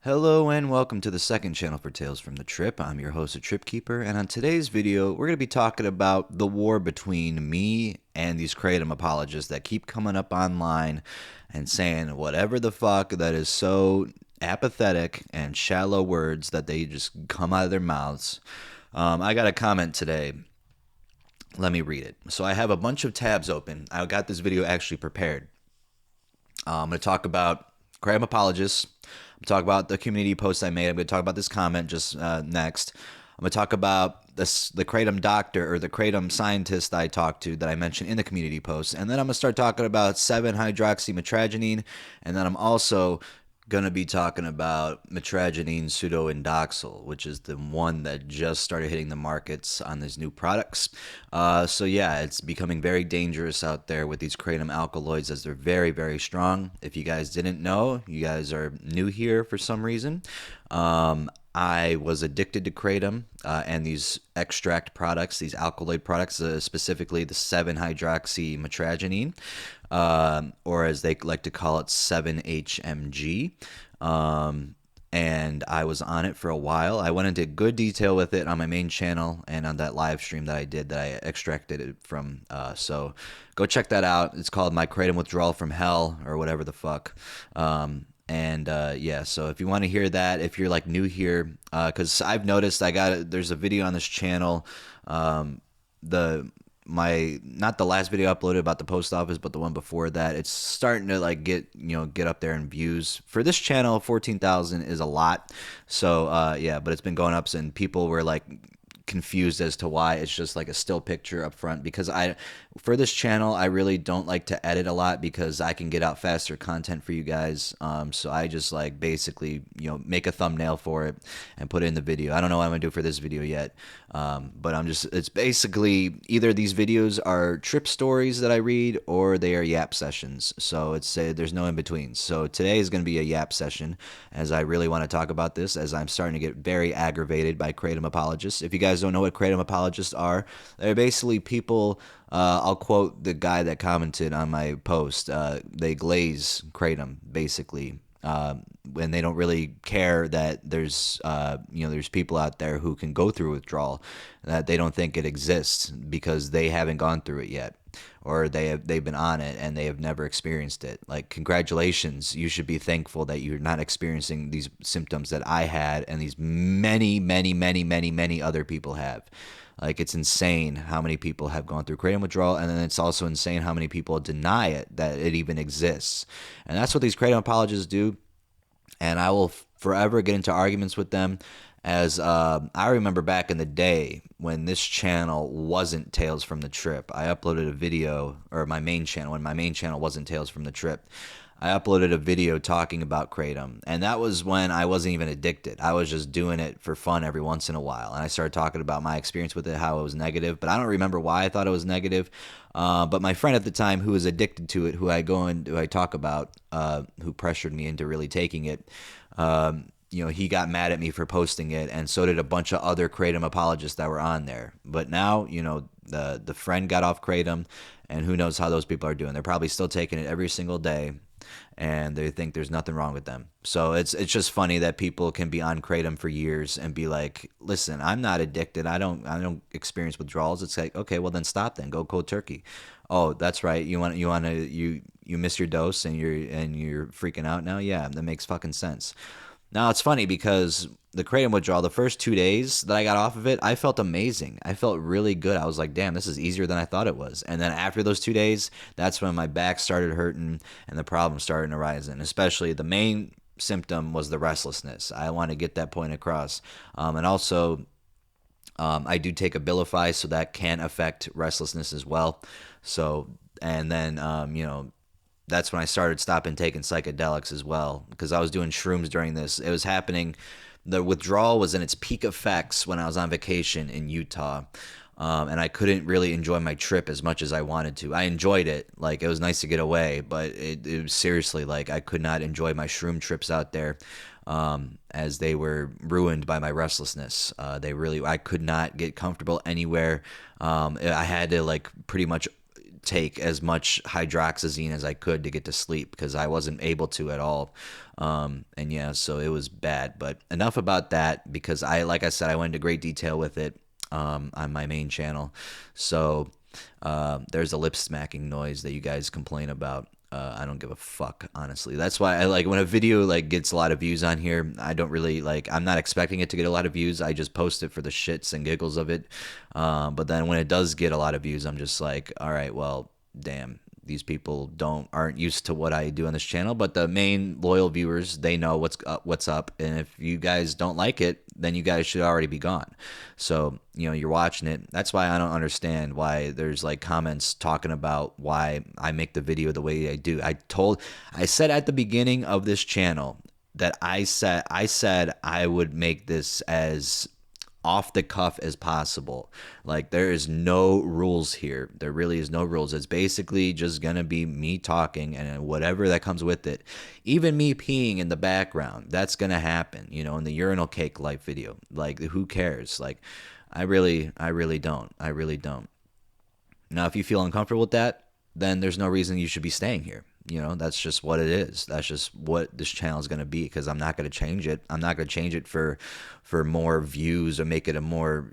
Hello and welcome to the second channel for Tales from the Trip. I'm your host, the Trip Keeper, and on today's video, we're going to be talking about the war between me and these Kratom apologists that keep coming up online and saying whatever the fuck that is so apathetic and shallow words that they just come out of their mouths. I got a comment today. Let me read it. So I have a bunch of tabs open. I got this video actually prepared. I'm going to talk about Kratom apologists. I'm going to talk about the community post I made. I'm going to talk about this comment just next. I'm going to talk about the Kratom doctor or the Kratom scientist I talked to that I mentioned in the community post. And then I'm going to start talking about 7-hydroxymetragenine. And then I'm also going to be talking about metragenine pseudoindoxil, which is the one that just started hitting the markets on these new products. So yeah, it's becoming very dangerous out there with these kratom alkaloids as they're very, very strong. If you guys didn't know, you guys are new here for some reason. I was addicted to kratom and these extract products, these alkaloid products, specifically the 7-hydroxymetragenine, or as they like to call it, 7-HMG. And I was on it for a while. I went into good detail with it on my main channel and on that live stream that I did that I extracted it from. So go check that out. It's called My Kratom Withdrawal from Hell or whatever the fuck. Yeah, so if you want to hear that, if you're like new here, because I've noticed there's a video on this channel, not the last video I uploaded about the post office, but the one before that, it's starting to like get up there in views. For this channel, 14,000 is a lot. So yeah, but it's been going up, and people were like confused as to why it's just like a still picture up front, because for this channel I really don't like to edit a lot because I can get out faster content for you guys. So I just like basically make a thumbnail for it and put it in the video. I don't know what I'm gonna do for this video yet, but it's basically either these videos are trip stories that I read or they are yap sessions. So there's no in between. So today is going to be a yap session, as I really want to talk about this, as I'm starting to get very aggravated by Kratom apologists. If you guys don't know what Kratom apologists are, they're basically people, I'll quote the guy that commented on my post, they glaze Kratom, basically. And they don't really care that there's people out there who can go through withdrawal, that they don't think it exists because they haven't gone through it yet, or they've been on it and they have never experienced it. Like, congratulations, you should be thankful that you're not experiencing these symptoms that I had and these many, many, many, many, many other people have. Like, it's insane how many people have gone through kratom withdrawal, and then it's also insane how many people deny it, that it even exists. And that's what these kratom apologists do. And I will forever get into arguments with them, as I remember back in the day when this channel wasn't Tales from the Trip. I uploaded a video, or my main channel, when my main channel wasn't Tales from the Trip, I uploaded a video talking about kratom, and that was when I wasn't even addicted. I was just doing it for fun every once in a while, and I started talking about my experience with it, how it was negative, but I don't remember why I thought it was negative. But my friend at the time, who was addicted to it, who I talk about, who pressured me into really taking it, he got mad at me for posting it, and so did a bunch of other kratom apologists that were on there. But now, the friend got off kratom, and who knows how those people are doing. They're probably still taking it every single day, and they think there's nothing wrong with them. So it's just funny that people can be on kratom for years and be like, listen, I'm not addicted. I don't experience withdrawals. It's like, okay, well then stop, then go cold turkey. Oh, that's right. You miss your dose and you're freaking out now. Yeah, that makes fucking sense. Now, it's funny because the kratom withdrawal, the first 2 days that I got off of it, I felt amazing. I felt really good. I was like, damn, this is easier than I thought it was. And then after those 2 days, that's when my back started hurting and the problems started arising. Especially the main symptom was the restlessness. I want to get that point across. And also, I do take Abilify, so that can affect restlessness as well. So, and then, that's when I started stopping taking psychedelics as well, because I was doing shrooms during this. It was happening. The withdrawal was in its peak effects when I was on vacation in Utah, and I couldn't really enjoy my trip as much as I wanted to. I enjoyed it. Like, it was nice to get away, but it was seriously like I could not enjoy my shroom trips out there, as they were ruined by my restlessness. I could not get comfortable anywhere. I had to like pretty much take as much hydroxyzine as I could to get to sleep because I wasn't able to at all. And yeah, so it was bad. But enough about that because like I said, I went into great detail with it on my main channel. So there's a lip smacking noise that you guys complain about. I don't give a fuck, honestly. That's why I like when a video like gets a lot of views on here. I don't really like. I'm not expecting it to get a lot of views. I just post it for the shits and giggles of it. But then when it does get a lot of views, I'm just like, all right, well, damn. These people aren't used to what I do on this channel, but the main loyal viewers, they know what's up, and if you guys don't like it, then you guys should already be gone. So you're watching it. That's why I don't understand why there's like comments talking about why I make the video the way I do. I said at the beginning of this channel that I said I would make this as off the cuff as possible. Like there is no rules here. There really is no rules. It's basically just gonna be me talking and whatever that comes with it. Even me peeing in the background, that's gonna happen, in the urinal cake life video. Like who cares? Like I really don't. I really don't. Now if you feel uncomfortable with that, then there's no reason you should be staying here. That's just what it is. That's just what this channel is going to be because I'm not going to change it. I'm not going to change it for more views or make it a more,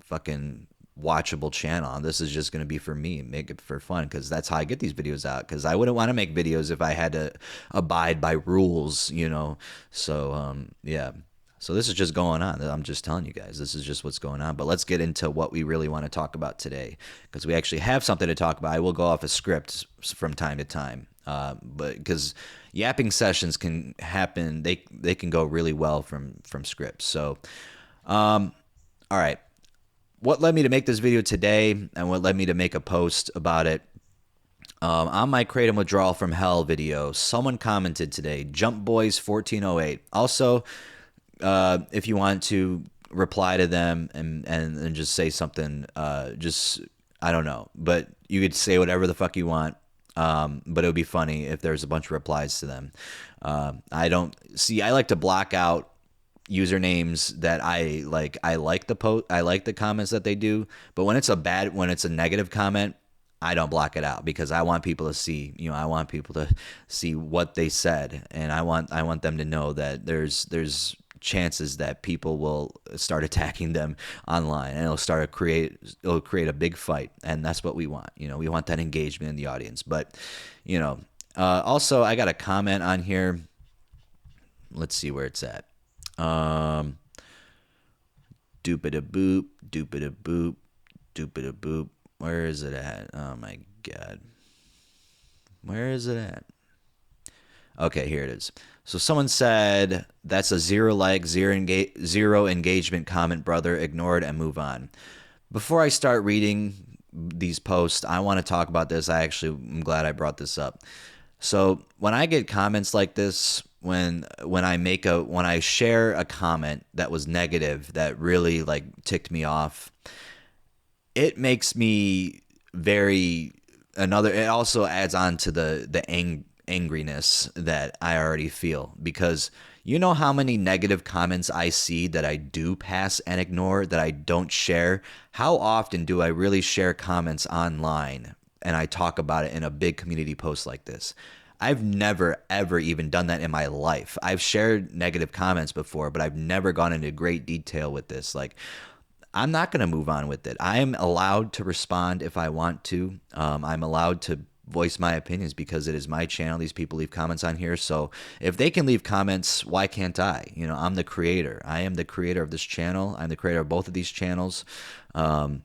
fucking watchable channel. This is just going to be for me, make it for fun because that's how I get these videos out because I wouldn't want to make videos if I had to abide by rules, So, yeah. So this is just going on. I'm just telling you guys, this is just what's going on. But let's get into what we really want to talk about today because we actually have something to talk about. I will go off a script from time to time. But because yapping sessions can happen, they can go really well from scripts. So, all right. What led me to make this video today and what led me to make a post about it? On my Kratom Withdrawal from Hell video, someone commented today, Jump Boys 1408. Also, if you want to reply to them and just say something, just I don't know, but you could say whatever the fuck you want. But it would be funny if there's a bunch of replies to them. I like to block out usernames that I like. I like the comments that they do, but when it's a negative comment, I don't block it out because I want people to see, I want people to see what they said, and I want them to know that there's chances that people will start attacking them online and it'll create a big fight, and that's what we want. We want that engagement in the audience. But also I got a comment on here. Let's see where it's at. Doopida boop, doopida boop, doopida boop. Where is it at? Oh my god, where is it at? Okay, here it is. So someone said, that's a zero engagement comment, brother. Ignore it and move on. Before I start reading these posts, I want to talk about this. I'm glad I brought this up. So when I get comments like this, when I share a comment that was negative, that really like ticked me off, it makes me it also adds on to the angriness that I already feel, because you know how many negative comments I see that I do pass and ignore, that I don't share? How often do I really share comments online and I talk about it in a big community post like this? I've never, ever even done that in my life. I've shared negative comments before, but I've never gone into great detail with this. Like, I'm not going to move on with it. I'm allowed to respond if I want to. I'm allowed to voice my opinions because it is my channel. These people leave comments on here. So if they can leave comments, why can't I? I'm the creator. I am the creator of this channel. I'm the creator of both of these channels. And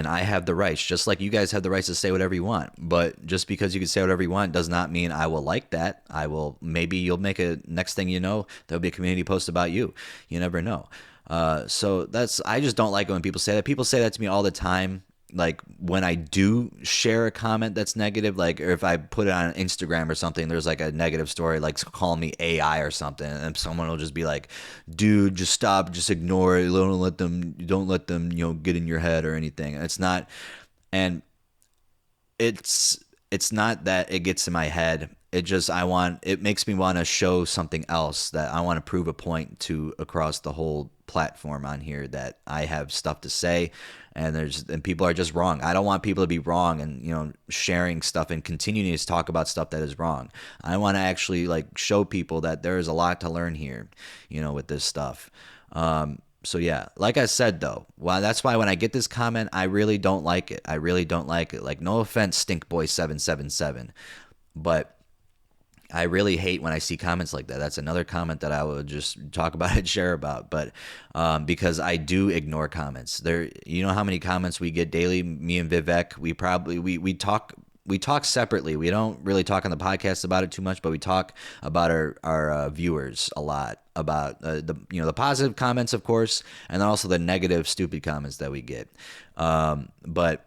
I have the rights, just like you guys have the rights to say whatever you want. But just because you can say whatever you want does not mean I will like that. Maybe you'll make next thing you know, there'll be a community post about you. You never know. So I just don't like it when people say that. People say that to me all the time. Like when I do share a comment that's negative, like, or if I put it on Instagram or something, there's like a negative story, like calling me AI or something, and someone will just be like, dude, just stop, just ignore it. Don't let them, get in your head or anything. It's not that it gets in my head. it makes me want to show something else, that I want to prove a point to across the whole platform on here, that I have stuff to say, and people are just wrong. I don't want people to be wrong and, sharing stuff and continuing to talk about stuff that is wrong. I want to actually like show people that there is a lot to learn here, with this stuff. So yeah, like I said though, well, that's why when I get this comment, I really don't like it. I really don't like it. Like, no offense, Stinkboy777, but I really hate when I see comments like that. That's another comment that I would just talk about and share about. But because I do ignore comments. There, you know how many comments we get daily. Me and Vivek, we talk separately. We don't really talk on the podcast about it too much, but we talk about our viewers a lot, about the positive comments, of course, and then also the negative, stupid comments that we get. But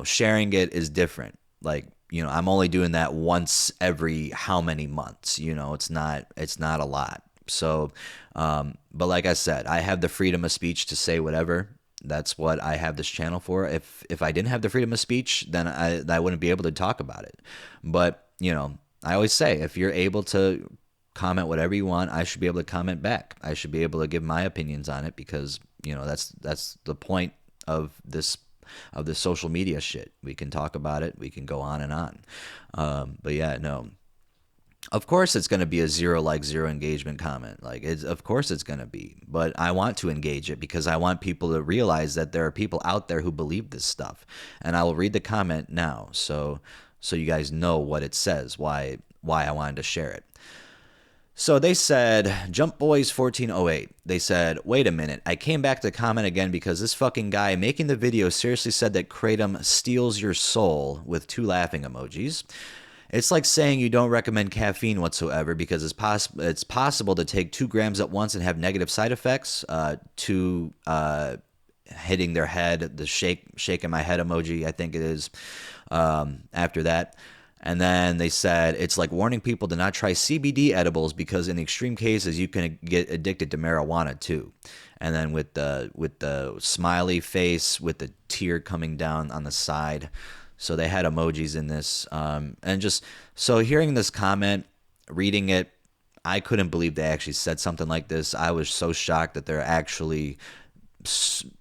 sharing it is different. Like, I'm only doing that once every how many months. It's not a lot. So, but like I said, I have the freedom of speech to say whatever. That's what I have this channel for. If I didn't have the freedom of speech, then I wouldn't be able to talk about it. But I always say, if you're able to comment whatever you want, I should be able to comment back. I should be able to give my opinions on it, because that's the point of this social media shit. We can talk about it. We can go on and on. But yeah, no. Of course, it's going to be a zero like, zero engagement comment. Like, of course it's going to be. But I want to engage it, because I want people to realize that there are people out there who believe this stuff. And I will read the comment now, so you guys know what it says, why I wanted to share it. So they said, Jump Boys 1408, they said, wait a minute, I came back to comment again because this fucking guy making the video seriously said that Kratom steals your soul, with 2 laughing emojis. It's like saying you don't recommend caffeine whatsoever because it's possible to take 2 grams at once and have negative side effects. Hitting their head, the shaking my head emoji, I think it is, after that. And then they said it's like warning people to not try CBD edibles because in extreme cases you can get addicted to marijuana too. And then with the smiley face with the tear coming down on the side. So they had emojis in this. And just so hearing this comment, reading it, I couldn't believe they actually said something like this. I was so shocked that there are actually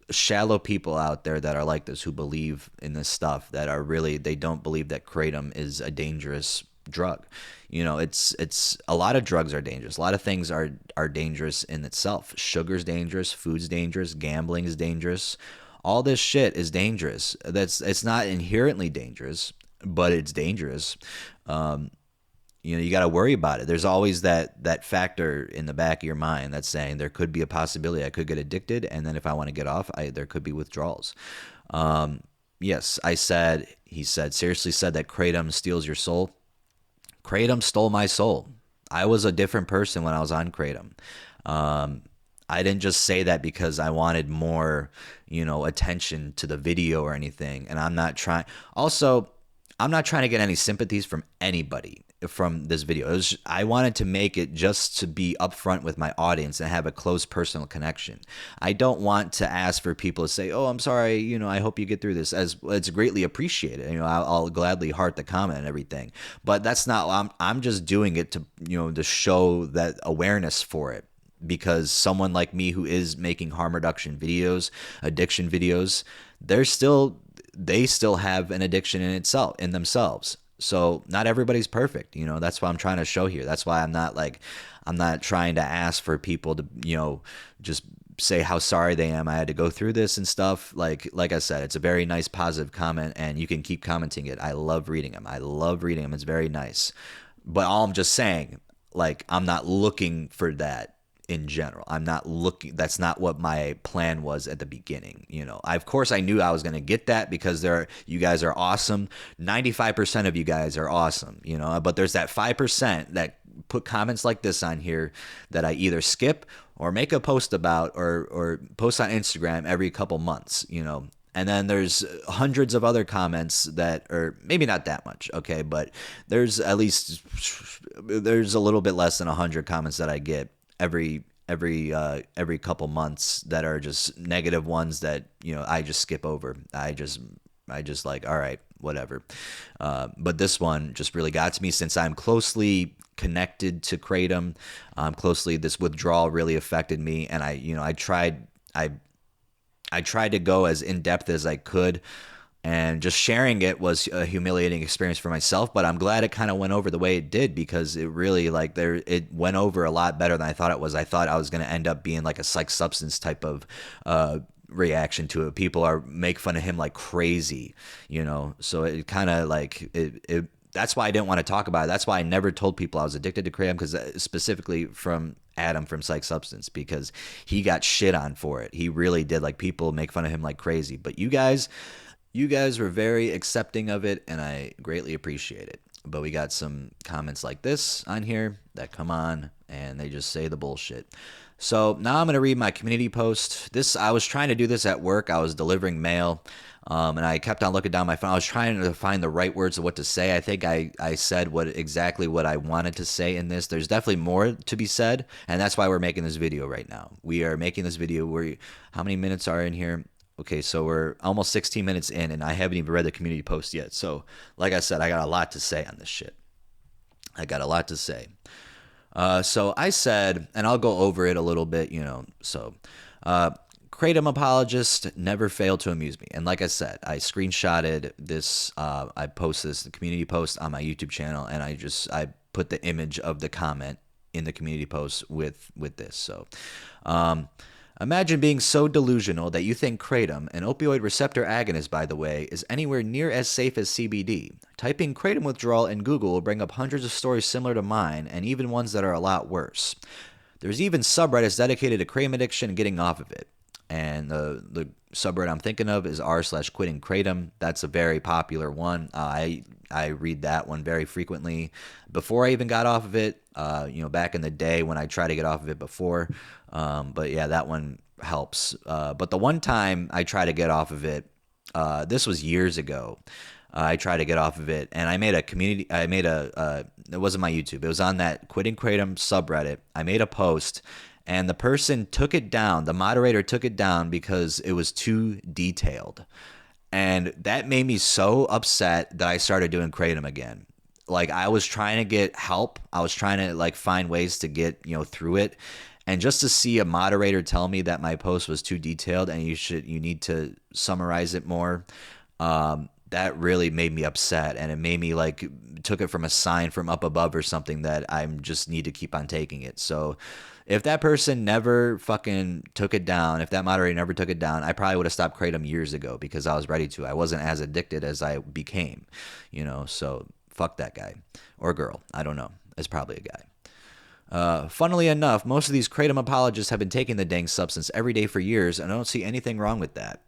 shallow people out there that are like this, who believe in this stuff, that are really, they don't believe that Kratom is a dangerous drug. It's a lot of drugs are dangerous. A lot of things are dangerous in itself. Sugar's dangerous, food's dangerous, gambling is dangerous. All this shit is dangerous. It's not inherently dangerous, but it's dangerous. You got to worry about it. There's always that factor in the back of your mind that's saying there could be a possibility I could get addicted, and then if I want to get off, there could be withdrawals. Yes, he seriously said that Kratom steals your soul. Kratom stole my soul. I was a different person when I was on Kratom. I didn't just say that because I wanted more, attention to the video or anything. And I'm not trying to get any sympathies from anybody from this video. I wanted to make it just to be upfront with my audience and have a close personal connection. I don't want to ask for people to say, "Oh, I'm sorry, I hope you get through this," as it's greatly appreciated. I'll gladly heart the comment and everything. But that's not. I'm just doing it to to show that awareness for it. Because someone like me who is making harm reduction videos, addiction videos, they still have an addiction in themselves. So not everybody's perfect. That's what I'm trying to show here. That's why I'm not trying to ask for people to, just say how sorry they am I had to go through this and stuff. Like I said, it's a very nice positive comment, and you can keep commenting it. I love reading them. It's very nice. But all I'm just saying, like, I'm not looking for that. In general, I'm not looking. That's not what my plan was at the beginning. Of course, I knew I was going to get that because you guys are awesome. 95% of you guys are awesome. But there's that 5% that put comments like this on here that I either skip or make a post about or post on Instagram every couple months. And then there's hundreds of other comments that are maybe not that much, okay, but there's a little bit less than 100 comments that I get every couple months that are just negative ones that I just skip over. I just like, all right, whatever. But this one just really got to me since I'm closely connected to Kratom. Closely, this withdrawal really affected me, and I tried to go as in depth as I could, and just sharing it was a humiliating experience for myself. But I'm glad it kind of went over the way it did, because it really it went over a lot better than I thought it was. I thought I was going to end up being like a psych substance type of reaction to it. People make fun of him like crazy, So it kind of it. That's why I didn't want to talk about it. That's why I never told people I was addicted to Kratom, because specifically from Adam from Psych Substance, because he got shit on for it. He really did. Like, people make fun of him like crazy. But you guys were very accepting of it, and I greatly appreciate it. But we got some comments like this on here that come on, and they just say the bullshit. So now I'm going to read my community post. I was trying to do this at work. I was delivering mail, and I kept on looking down my phone. I was trying to find the right words of what to say. I think I said exactly what I wanted to say in this. There's definitely more to be said, and that's why we're making this video right now. We are making this video how many minutes are in here? Okay, so we're almost 16 minutes in, and I haven't even read the community post yet. So, like I said, I got a lot to say on this shit. I got a lot to say. So I said, and I'll go over it a little bit, Kratom Apologist never failed to amuse me. And like I said, I screenshotted this, I posted this, the community post on my YouTube channel, and I put the image of the comment in the community post with this. So, imagine being so delusional that you think Kratom, an opioid receptor agonist, by the way, is anywhere near as safe as CBD. Typing Kratom withdrawal in Google will bring up hundreds of stories similar to mine, and even ones that are a lot worse. There's even subreddits dedicated to Kratom addiction and getting off of it. And the subreddit I'm thinking of is r/quitting Kratom. That's a very popular one. I read that one very frequently before I even got off of it, back in the day when I tried to get off of it before. But yeah, that one helps. But the one time I tried to get off of it, this was years ago. I tried to get off of it, and I made it wasn't my YouTube. It was on that Quitting Kratom subreddit. I made a post, and the person took it down. The moderator took it down because it was too detailed. And that made me so upset that I started doing Kratom again. Like, I was trying to get help. I was trying to find ways to get, through it. And just to see a moderator tell me that my post was too detailed and you need to summarize it more, that really made me upset. And it made me took it from a sign from up above or something that I just need to keep on taking it. So if that person never fucking took it down, if that moderator never took it down, I probably would have stopped Kratom years ago, because I was ready to. I wasn't as addicted as I became, so fuck that guy or girl. I don't know. It's probably a guy. Funnily enough, most of these Kratom apologists have been taking the dang substance every day for years, and I don't see anything wrong with that.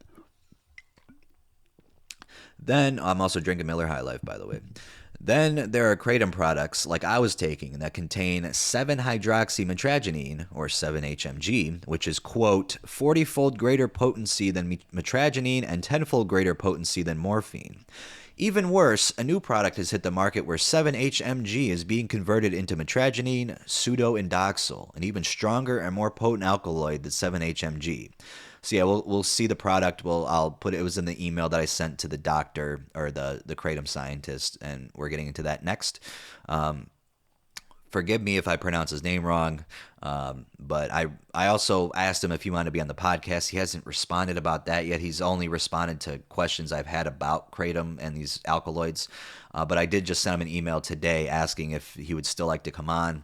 Then, I'm also drinking Miller High Life, by the way. Then there are Kratom products like I was taking that contain 7-hydroxymetragenine, or 7-HMG, which is, quote, 40-fold greater potency than metragenine and 10-fold greater potency than morphine. Even worse, a new product has hit the market where 7-HMG is being converted into metragenine, pseudoindoxil, an even stronger and more potent alkaloid than 7-HMG. So yeah, we'll see the product. I'll put it was in the email that I sent to the doctor, or the Kratom scientist, and we're getting into that next. Forgive me if I pronounce his name wrong, but I also asked him if he wanted to be on the podcast. He hasn't responded about that yet. He's only responded to questions I've had about Kratom and these alkaloids. But I did just send him an email today asking if he would still like to come on.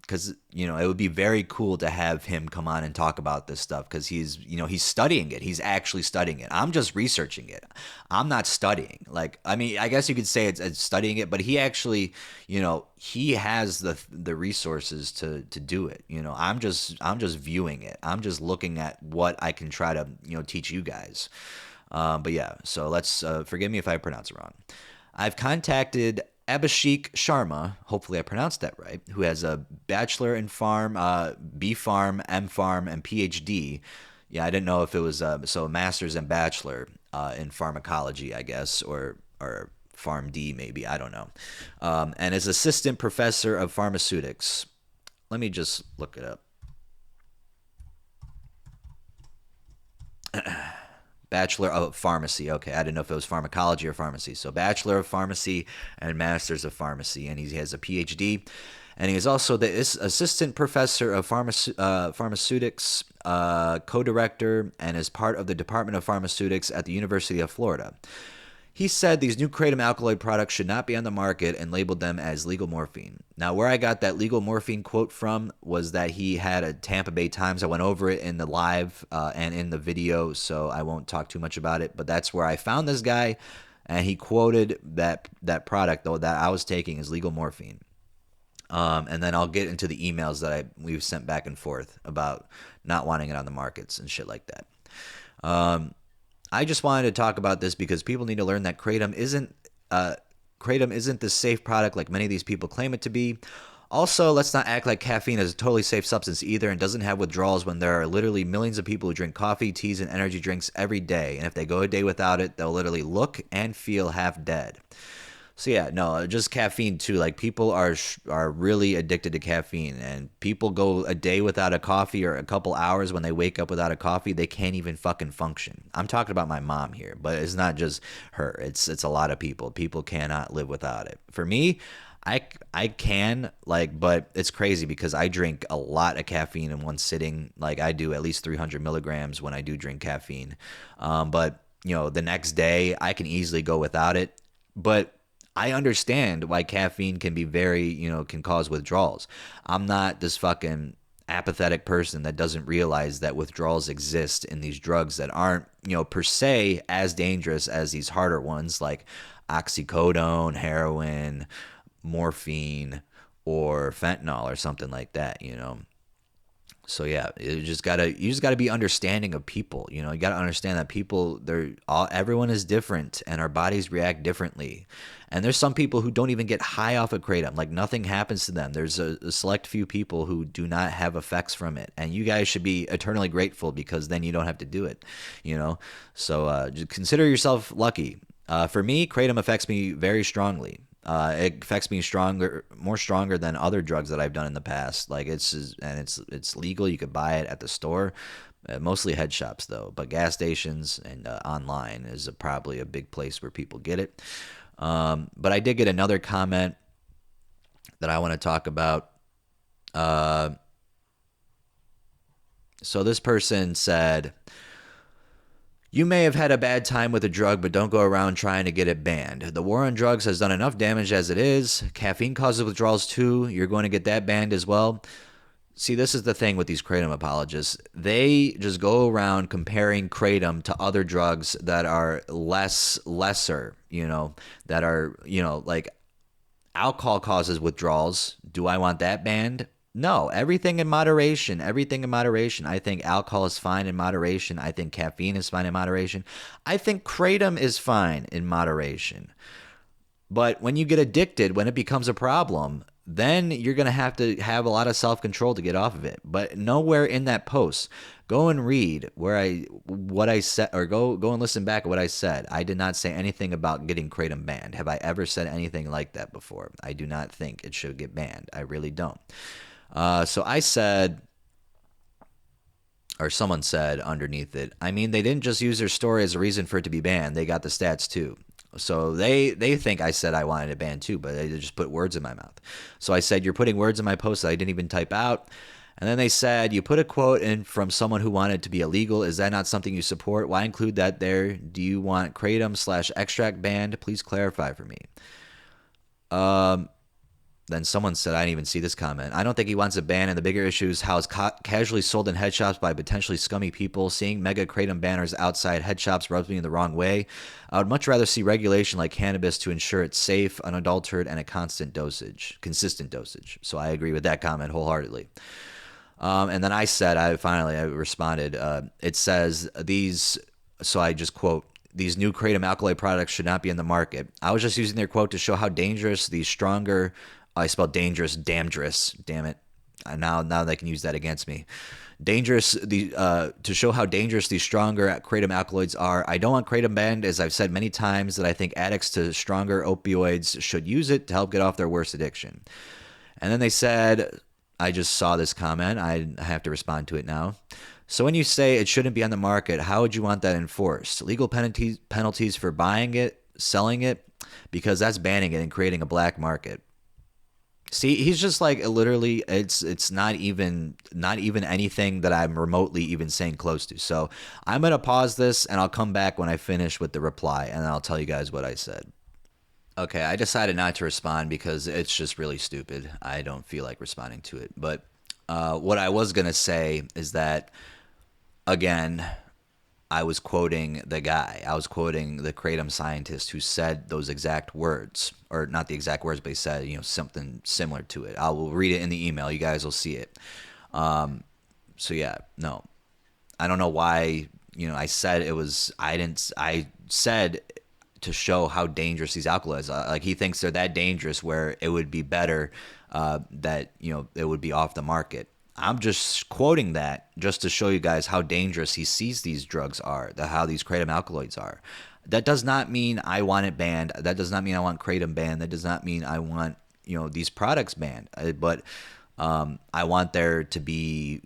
Because, it would be very cool to have him come on and talk about this stuff, because he's studying it. He's actually studying it. I'm just researching it. I'm not studying. I guess you could say it's studying it, but he actually, he has the resources to do it. I'm just viewing it. I'm just looking at what I can try to, teach you guys. But yeah, so let's, forgive me if I pronounce it wrong. I've contacted Abhishek Sharma, hopefully I pronounced that right, who has a bachelor in pharm, B pharm, M pharm, and PhD. Yeah, I didn't know if it was so a master's and bachelor in pharmacology, I guess, or PharmD maybe, I don't know. And is assistant professor of pharmaceutics. Let me just look it up. Bachelor of Pharmacy. Okay, I didn't know if it was pharmacology or pharmacy. So Bachelor of Pharmacy and Masters of Pharmacy, and he has a PhD. And he is also the assistant professor of pharmaceutics, co-director, and is part of the Department of Pharmaceutics at the University of Florida. He said these new Kratom Alkaloid products should not be on the market and labeled them as legal morphine. Now, where I got that legal morphine quote from was that he had a Tampa Bay Times. I went over it in the live and in the video, so I won't talk too much about it. But that's where I found this guy, and he quoted that product, though, that I was taking as legal morphine. And then I'll get into the emails that we've sent back and forth about not wanting it on the markets and shit like that. I just wanted to talk about this because people need to learn that Kratom isn't the safe product like many of these people claim it to be. Also, let's not act like caffeine is a totally safe substance either and doesn't have withdrawals when there are literally millions of people who drink coffee, teas, and energy drinks every day. And if they go a day without it, they'll literally look and feel half dead. So yeah, no, just caffeine too. Like people are really addicted to caffeine, and people go a day without a coffee or a couple hours when they wake up without a coffee, they can't even fucking function. I'm talking about my mom here, but it's not just her. It's a lot of people. People cannot live without it. For me, I can, like, but it's crazy because I drink a lot of caffeine in one sitting. Like I do at least 300 milligrams when I do drink caffeine. But you know, the next day I can easily go without it. But I understand why caffeine can be can cause withdrawals. I'm not this fucking apathetic person that doesn't realize that withdrawals exist in these drugs that aren't, per se as dangerous as these harder ones like oxycodone, heroin, morphine, or fentanyl or something like that, So yeah, you just gotta be understanding of people. You gotta understand that everyone is different and our bodies react differently. And there's some people who don't even get high off of Kratom, like nothing happens to them. There's a select few people who do not have effects from it, and you guys should be eternally grateful because then you don't have to do it. So just consider yourself lucky. For me, Kratom affects me very strongly. It affects me more stronger than other drugs that I've done in the past. Like it's legal. You could buy it at the store, mostly head shops though. But gas stations and online is probably a big place where people get it. But I did get another comment that I want to talk about. So this person said, "You may have had a bad time with a drug, but don't go around trying to get it banned. The war on drugs has done enough damage as it is. Caffeine causes withdrawals too. You're going to get that banned as well." See, this is the thing with these Kratom apologists. They just go around comparing Kratom to other drugs that are lesser, that are, like alcohol causes withdrawals. Do I want that banned? No, everything in moderation. Everything in moderation. I think alcohol is fine in moderation. I think caffeine is fine in moderation. I think Kratom is fine in moderation. But when you get addicted, when it becomes a problem, then you're going to have a lot of self-control to get off of it. But nowhere in that post, go and read what I said, or go and listen back at what I said. I did not say anything about getting Kratom banned. Have I ever said anything like that before? I do not think it should get banned. I really don't. So I said, or someone said underneath it, I mean, they didn't just use their story as a reason for it to be banned. They got the stats too. So they think I said I wanted it banned too, but they just put words in my mouth. So I said, you're putting words in my post that I didn't even type out. And then they said, you put a quote in from someone who wanted it to be illegal. Is that not something you support? Why include that there? Do you want Kratom/extract banned? Please clarify for me. Then someone said, I didn't even see this comment. I don't think he wants a ban, and the bigger issue is how it's casually sold in head shops by potentially scummy people. Seeing mega Kratom banners outside head shops rubs me in the wrong way. I would much rather see regulation like cannabis to ensure it's safe, unadulterated, and a consistent dosage. So I agree with that comment wholeheartedly. And then I said, I responded, it says so I just quote, "These new Kratom Alkaloid products should not be in the market." I was just using their quote to show how dangerous these stronger, I spelled dangerous, damn it. Now they can use that against me. To show how dangerous these stronger Kratom alkaloids are. I don't want Kratom banned, as I've said many times that I think addicts to stronger opioids should use it to help get off their worst addiction. And then they said, I just saw this comment. I have to respond to it now. So when you say it shouldn't be on the market, how would you want that enforced? Legal penalties for buying it, selling it, because that's banning it and creating a black market. See, he's just like literally it's not even anything that I'm remotely even saying close to. So I'm gonna pause this and I'll come back when I finish with the reply and I'll tell you guys what I said. Okay, I decided not to respond because it's just really stupid. I don't feel like responding to it. But what I was gonna say is that again, I was quoting the guy. I was quoting the Kratom scientist who said those exact words, or not the exact words, but he said, something similar to it. I will read it in the email. You guys will see it. So yeah, no, I don't know why. I said it was. I didn't. I said to show how dangerous these alkaloids are. Like he thinks they're that dangerous, where it would be better that it would be off the market. I'm just quoting that just to show you guys how dangerous he sees these drugs are, how these kratom alkaloids are. That does not mean I want it banned. That does not mean I want kratom banned. That does not mean I want these products banned. But I want there to be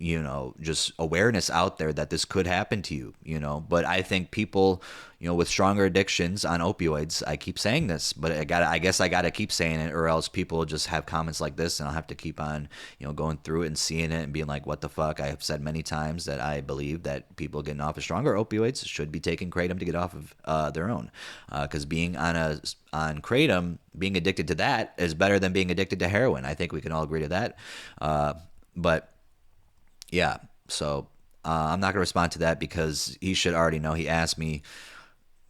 just awareness out there that this could happen to you. But I think people with stronger addictions on opioids, I keep saying this, but I guess I gotta keep saying it, or else people just have comments like this and I'll have to keep on going through it and seeing it and being like, what the fuck. I have said many times that I believe that people getting off of stronger opioids should be taking kratom to get off of their own, because being on kratom, being addicted to that is better than being addicted to heroin. I think we can all agree to that. But yeah, so I'm not gonna respond to that because he should already know. He asked me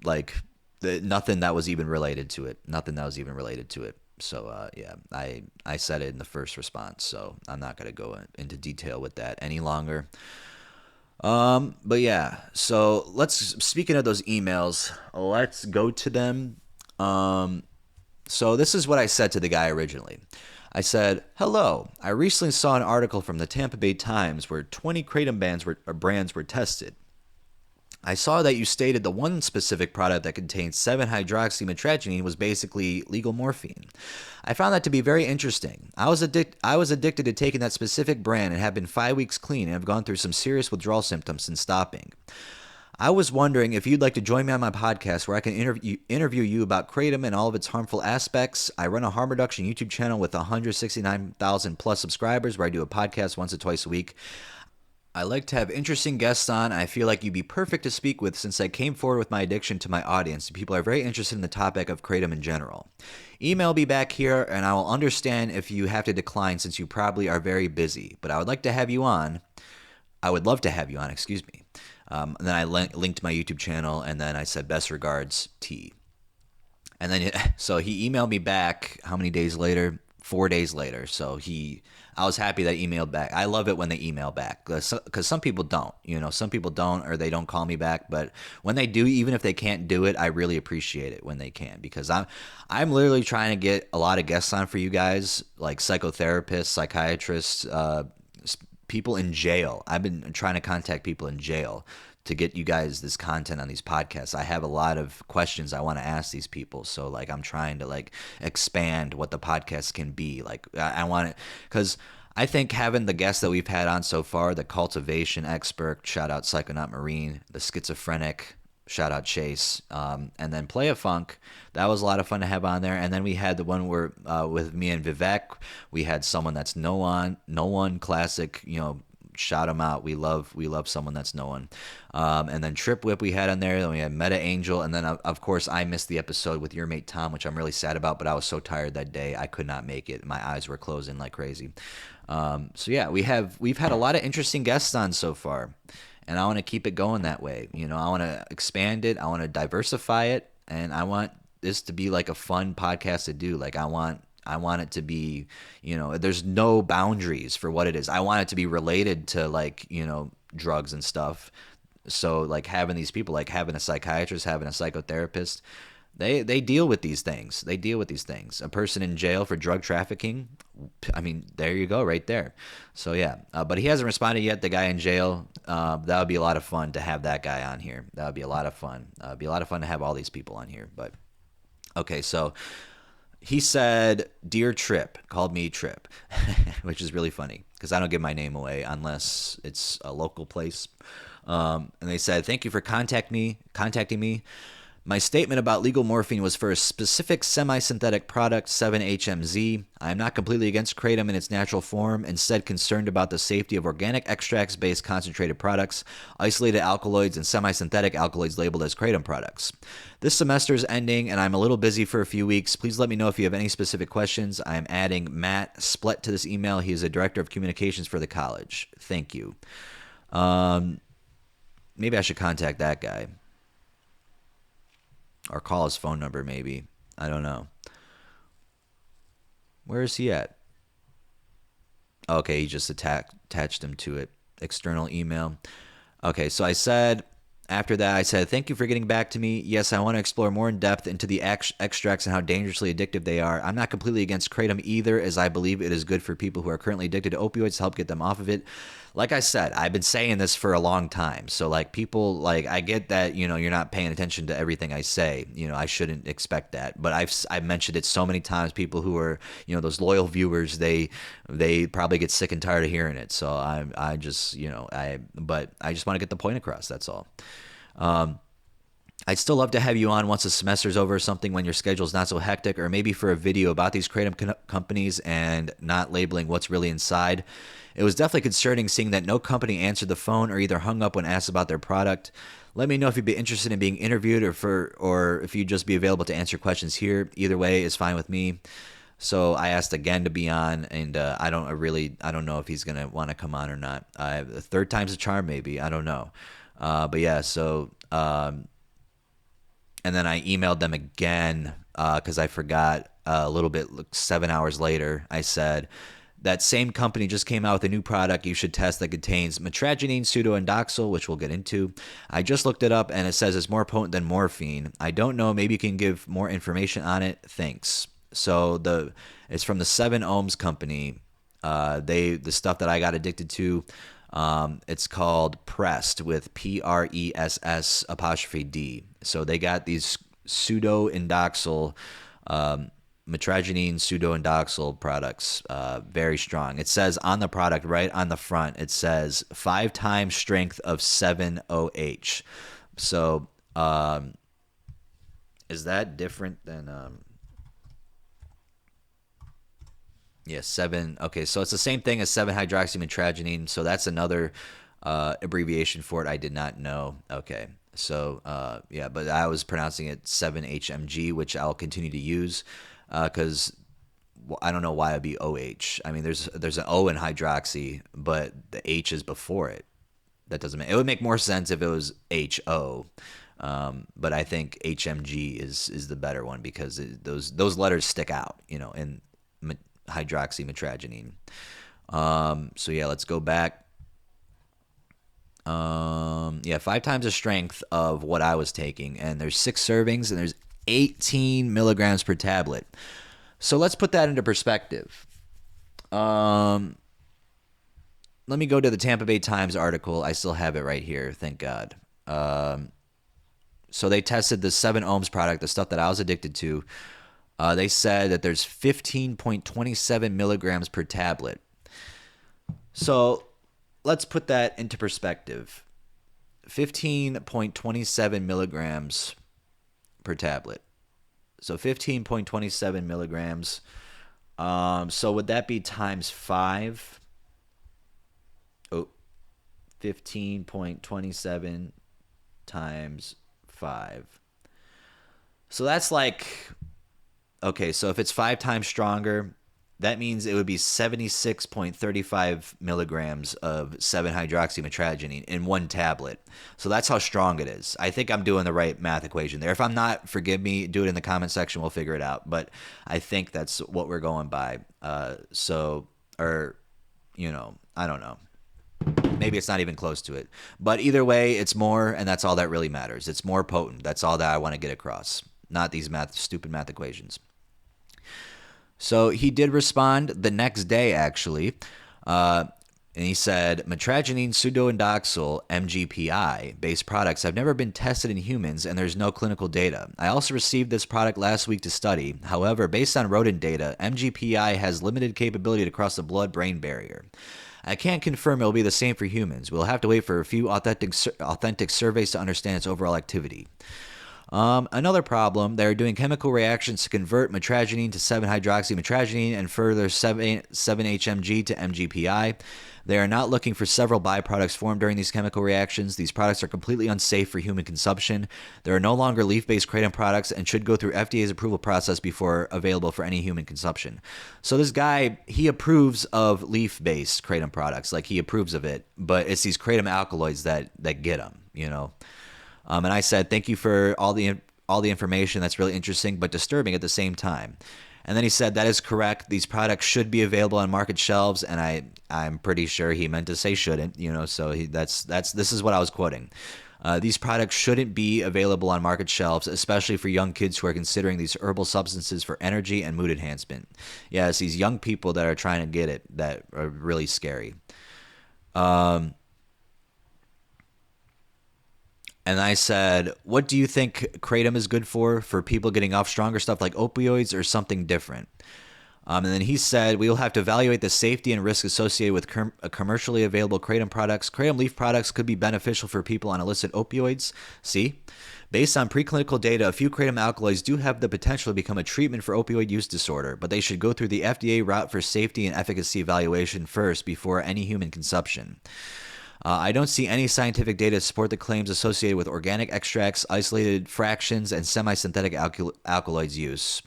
like nothing that was even related to it. Nothing that was even related to it. So yeah, I said it in the first response. So I'm not gonna go into detail with that any longer. But yeah, so speaking of those emails, let's go to them. So this is what I said to the guy originally. I said, hello, I recently saw an article from the Tampa Bay Times where 20 kratom brands were tested. I saw that you stated the one specific product that contained 7-hydroxymetragine was basically legal morphine. I found that to be very interesting. I was addicted to taking that specific brand and have been 5 weeks clean and have gone through some serious withdrawal symptoms since stopping. I was wondering if you'd like to join me on my podcast where I can interview you about kratom and all of its harmful aspects. I run a harm reduction YouTube channel with 169,000 plus subscribers where I do a podcast once or twice a week. I like to have interesting guests on. I feel like you'd be perfect to speak with since I came forward with my addiction to my audience. People are very interested in the topic of kratom in general. Email me back here and I will understand if you have to decline since you probably are very busy. But I would like to have you on. I would love to have you on, excuse me. And then I linked my YouTube channel and then I said, best regards, T. And then, so he emailed me back how many days later? 4 days later. So I was happy that he emailed back. I love it when they email back because some people don't, some people don't, or they don't call me back. But when they do, even if they can't do it, I really appreciate it when they can, because I'm literally trying to get a lot of guests on for you guys, like psychotherapists, psychiatrists, people in jail. I've been trying to contact people in jail to get you guys this content on these podcasts. I have a lot of questions I want to ask these people. So like I'm trying to expand what the podcast can be. Like I want it because I think having the guests that we've had on so far, the cultivation expert, shout out Psychonaut Marine, the schizophrenic, shout out Chase, and then Play a Funk, that was a lot of fun to have on there. And then we had the one where with me and Vivek, we had someone that's no one classic, shout them out. We love someone that's no one. And then Trip Whip we had on there. Then we had Meta Angel, and then of course I missed the episode with your mate Tom, which I'm really sad about. But I was so tired that day I could not make it. My eyes were closing like crazy. So yeah, we've had a lot of interesting guests on so far, and I want to keep it going that way. I want to expand it. I want to diversify it, and I want this to be like a fun podcast to do. Like I want it to be, there's no boundaries for what it is. I want it to be related to drugs and stuff. So like having these people, like having a psychiatrist, having a psychotherapist, they deal with these things. A person in jail for drug trafficking, I mean, there you go right there. So yeah, but he hasn't responded yet, the guy in jail. That would be a lot of fun to have that guy on here. That would be a lot of fun. It'd be a lot of fun to have all these people on here. But okay, so He said, "Dear Trip," called me Trip, which is really funny because I don't give my name away unless it's a local place. And they said, "Thank you for contacting me. My statement about legal morphine was for a specific semi-synthetic product, 7-HMZ. I am not completely against kratom in its natural form, instead concerned about the safety of organic extracts-based concentrated products, isolated alkaloids, and semi-synthetic alkaloids labeled as kratom products. This semester is ending, and I'm a little busy for a few weeks. Please let me know if you have any specific questions. I am adding Matt Splett to this email. He is the director of communications for the college. Thank you." Maybe I should contact that guy. Or call his phone number, maybe. I don't know. Where is he at? Okay, he just attached him to it. External email. Okay, so after that, I said, "Thank you for getting back to me. Yes, I want to explore more in depth into the extracts and how dangerously addictive they are. I'm not completely against kratom either, as I believe it is good for people who are currently addicted to opioids to help get them off of it." Like I said, I've been saying this for a long time. So like people, like, I get that, you're not paying attention to everything I say. I shouldn't expect that. But I've mentioned it so many times. People who are, those loyal viewers, they probably get sick and tired of hearing it. So I just, but I just want to get the point across. That's all. I'd still love to have you on once the semester's over or something, when your schedule's not so hectic, or maybe for a video about these kratom companies and not labeling what's really inside. It was definitely concerning seeing that no company answered the phone or either hung up when asked about their product. Let me know if you'd be interested in being interviewed, or if you'd just be available to answer questions here. Either way is fine with me. So I asked again to be on, and I don't know if he's gonna want to come on or not. The third time's a charm, maybe. I don't know. But yeah, so and then I emailed them again because I forgot a little bit. 7 hours later, I said, "That same company just came out with a new product you should test that contains metragenine pseudoindoxil, which we'll get into. I just looked it up and it says it's more potent than morphine. I don't know. Maybe you can give more information on it. Thanks." So it's from the 7 Ohms company. The stuff that I got addicted to. It's called Pressed, with PRESS apostrophe D. So they got these pseudoindoxil, metragenine pseudoindoxil products, very strong. It says on the product, right on the front, it says 5 times strength of 7-OH. So is that different than yeah, 7. Okay, so it's the same thing as 7-hydroxymetragenine. So that's another abbreviation for it I did not know. Okay, so yeah, but I was pronouncing it 7-HMG, which I'll continue to use because I don't know why it'd be OH. I mean, there's an O in hydroxy, but the H is before it. That doesn't make it would make more sense if it was HO. But I think HMG is the better one because those letters stick out, in hydroxymetragenine. So yeah, let's go back. Yeah, 5 times the strength of what I was taking, and there's 6 servings, and there's 18 milligrams per tablet. So let's put that into perspective. Let me go to the Tampa Bay Times article. I still have it right here, thank God. So they tested the 7 Ohms product, the stuff that I was addicted to. They said that there's 15.27 milligrams per tablet. So let's put that into perspective. 15.27 milligrams per tablet. So 15.27 milligrams. So would that be times 5? 15.27 times 5. So that's like... Okay, so if it's 5 times stronger, that means it would be 76.35 milligrams of 7-hydroxymetragenine in one tablet. So that's how strong it is. I think I'm doing the right math equation there. If I'm not, forgive me. Do it in the comment section. We'll figure it out. But I think that's what we're going by. I don't know. Maybe it's not even close to it. But either way, it's more, and that's all that really matters. It's more potent. That's all that I want to get across. Not these stupid math equations. So he did respond the next day, actually. And he said, metragenine pseudoindoxyl MGPI based products have never been tested in humans and there's no clinical data. I also received this product last week to study. However, based on rodent data, MGPI has limited capability to cross the blood-brain barrier. I can't confirm it will be the same for humans. We'll have to wait for a few authentic surveys to understand its overall activity. Another problem, they're doing chemical reactions to convert metragenine to 7-hydroxymetragenine and further 7-HMG to MGPI. They are not looking for several byproducts formed during these chemical reactions. These products are completely unsafe for human consumption. There are no longer leaf-based kratom products and should go through FDA's approval process before available for any human consumption. So this guy, he approves of leaf-based kratom products, like he approves of it, but it's these kratom alkaloids that get him, you know. And I said, thank you for all the information. That's really interesting, but disturbing at the same time. And then he said, that is correct. These products should be available on market shelves. And I'm pretty sure he meant to say shouldn't, you know, so this is what I was quoting. These products shouldn't be available on market shelves, especially for young kids who are considering these herbal substances for energy and mood enhancement. Yeah, it's these young people that are trying to get it that are really scary. And I said, what do you think kratom is good for people getting off stronger stuff like opioids or something different? And then he said, we will have to evaluate the safety and risk associated with commercially available kratom products. Kratom leaf products could be beneficial for people on illicit opioids. See? Based on preclinical data, a few kratom alkaloids do have the potential to become a treatment for opioid use disorder, but they should go through the FDA route for safety and efficacy evaluation first before any human consumption. I don't see any scientific data to support the claims associated with organic extracts, isolated fractions, and semi-synthetic alkaloids use.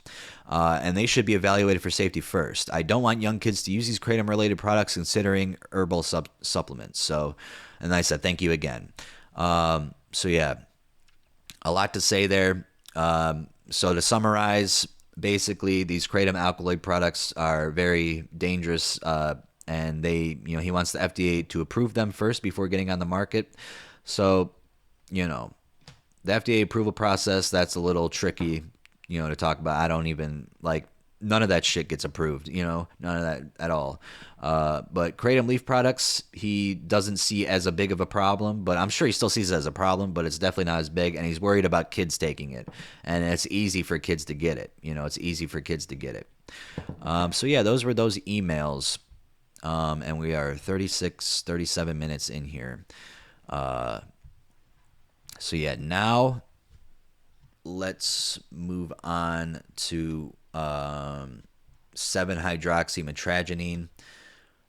And they should be evaluated for safety first. I don't want young kids to use these kratom-related products considering herbal supplements. So, and I said, thank you again. So yeah, a lot to say there. So to summarize, basically these kratom alkaloid products are very dangerous, and they, you know, he wants the FDA to approve them first before getting on the market. So, you know, the FDA approval process, that's a little tricky, you know, to talk about. I don't even, like, none of that shit gets approved, you know, none of that at all. But kratom leaf products, he doesn't see as a big of a problem, but I'm sure he still sees it as a problem, but it's definitely not as big, and he's worried about kids taking it. And it's easy for kids to get it, you know, it's easy for kids to get it. So yeah, those were those emails. And we are 37 minutes in here. So yeah, now let's move on to 7-hydroxymetragenine,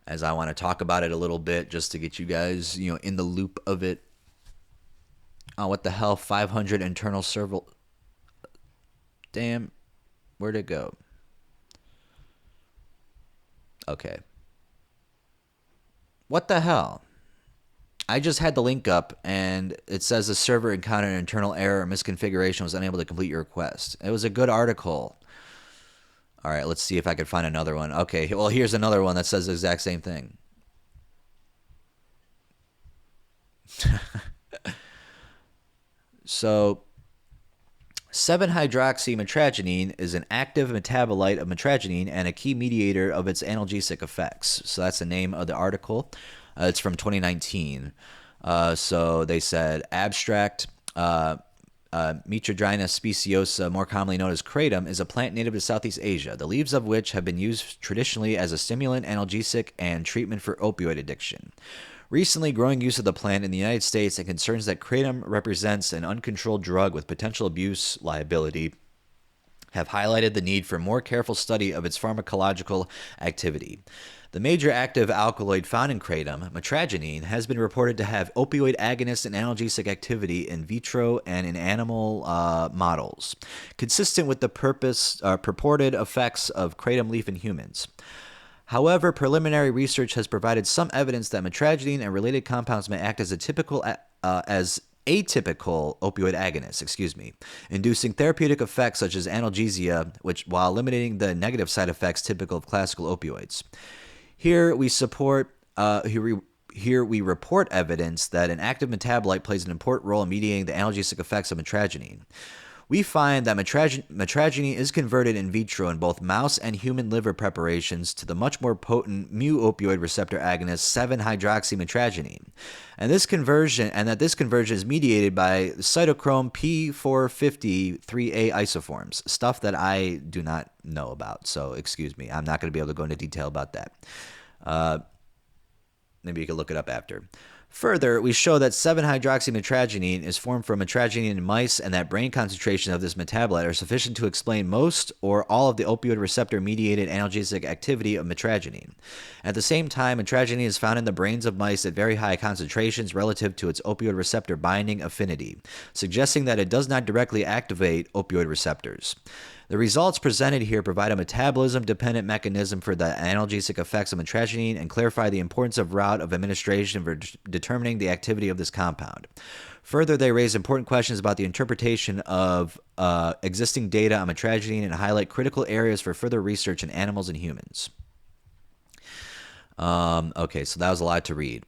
as I want to talk about it a little bit just to get you guys, you know, in the loop of it. Oh, what the hell? 500 internal serval. Damn, where'd it go? Okay. What the hell? I just had the link up and it says the server encountered an internal error or misconfiguration, was unable to complete your request. It was a good article. All right, let's see if I can find another one. Okay, well, here's another one that says the exact same thing. So 7-hydroxymetragenine is an active metabolite of metragenine and a key mediator of its analgesic effects. So that's the name of the article. It's from 2019. So they said, abstract, Mitradrina speciosa, more commonly known as kratom, is a plant native to Southeast Asia, the leaves of which have been used traditionally as a stimulant, analgesic, and treatment for opioid addiction. Recently, growing use of the plant in the United States and concerns that kratom represents an uncontrolled drug with potential abuse liability have highlighted the need for more careful study of its pharmacological activity. The major active alkaloid found in kratom, metragenine, has been reported to have opioid agonist and analgesic activity in vitro and in animal models, consistent with the purported effects of kratom leaf in humans. However, preliminary research has provided some evidence that metragenine and related compounds may act as atypical opioid agonists, inducing therapeutic effects such as analgesia, while eliminating the negative side effects typical of classical opioids. Here we report evidence that an active metabolite plays an important role in mediating the analgesic effects of metragenine. We find that metragine is converted in vitro in both mouse and human liver preparations to the much more potent mu-opioid receptor agonist 7-hydroxymetragine, and this conversion is mediated by cytochrome P450-3A isoforms, stuff that I do not know about. So excuse me, I'm not going to be able to go into detail about that. Maybe you can look it up after. Further, we show that 7-hydroxymetragine is formed from metragine in mice, and that brain concentrations of this metabolite are sufficient to explain most or all of the opioid receptor-mediated analgesic activity of metragine. At the same time, metragine is found in the brains of mice at very high concentrations relative to its opioid receptor binding affinity, suggesting that it does not directly activate opioid receptors. The results presented here provide a metabolism-dependent mechanism for the analgesic effects of metragine and clarify the importance of route of administration for determining the activity of this compound. Further, they raise important questions about the interpretation of existing data on metragine and highlight critical areas for further research in animals and humans. Okay, so that was a lot to read.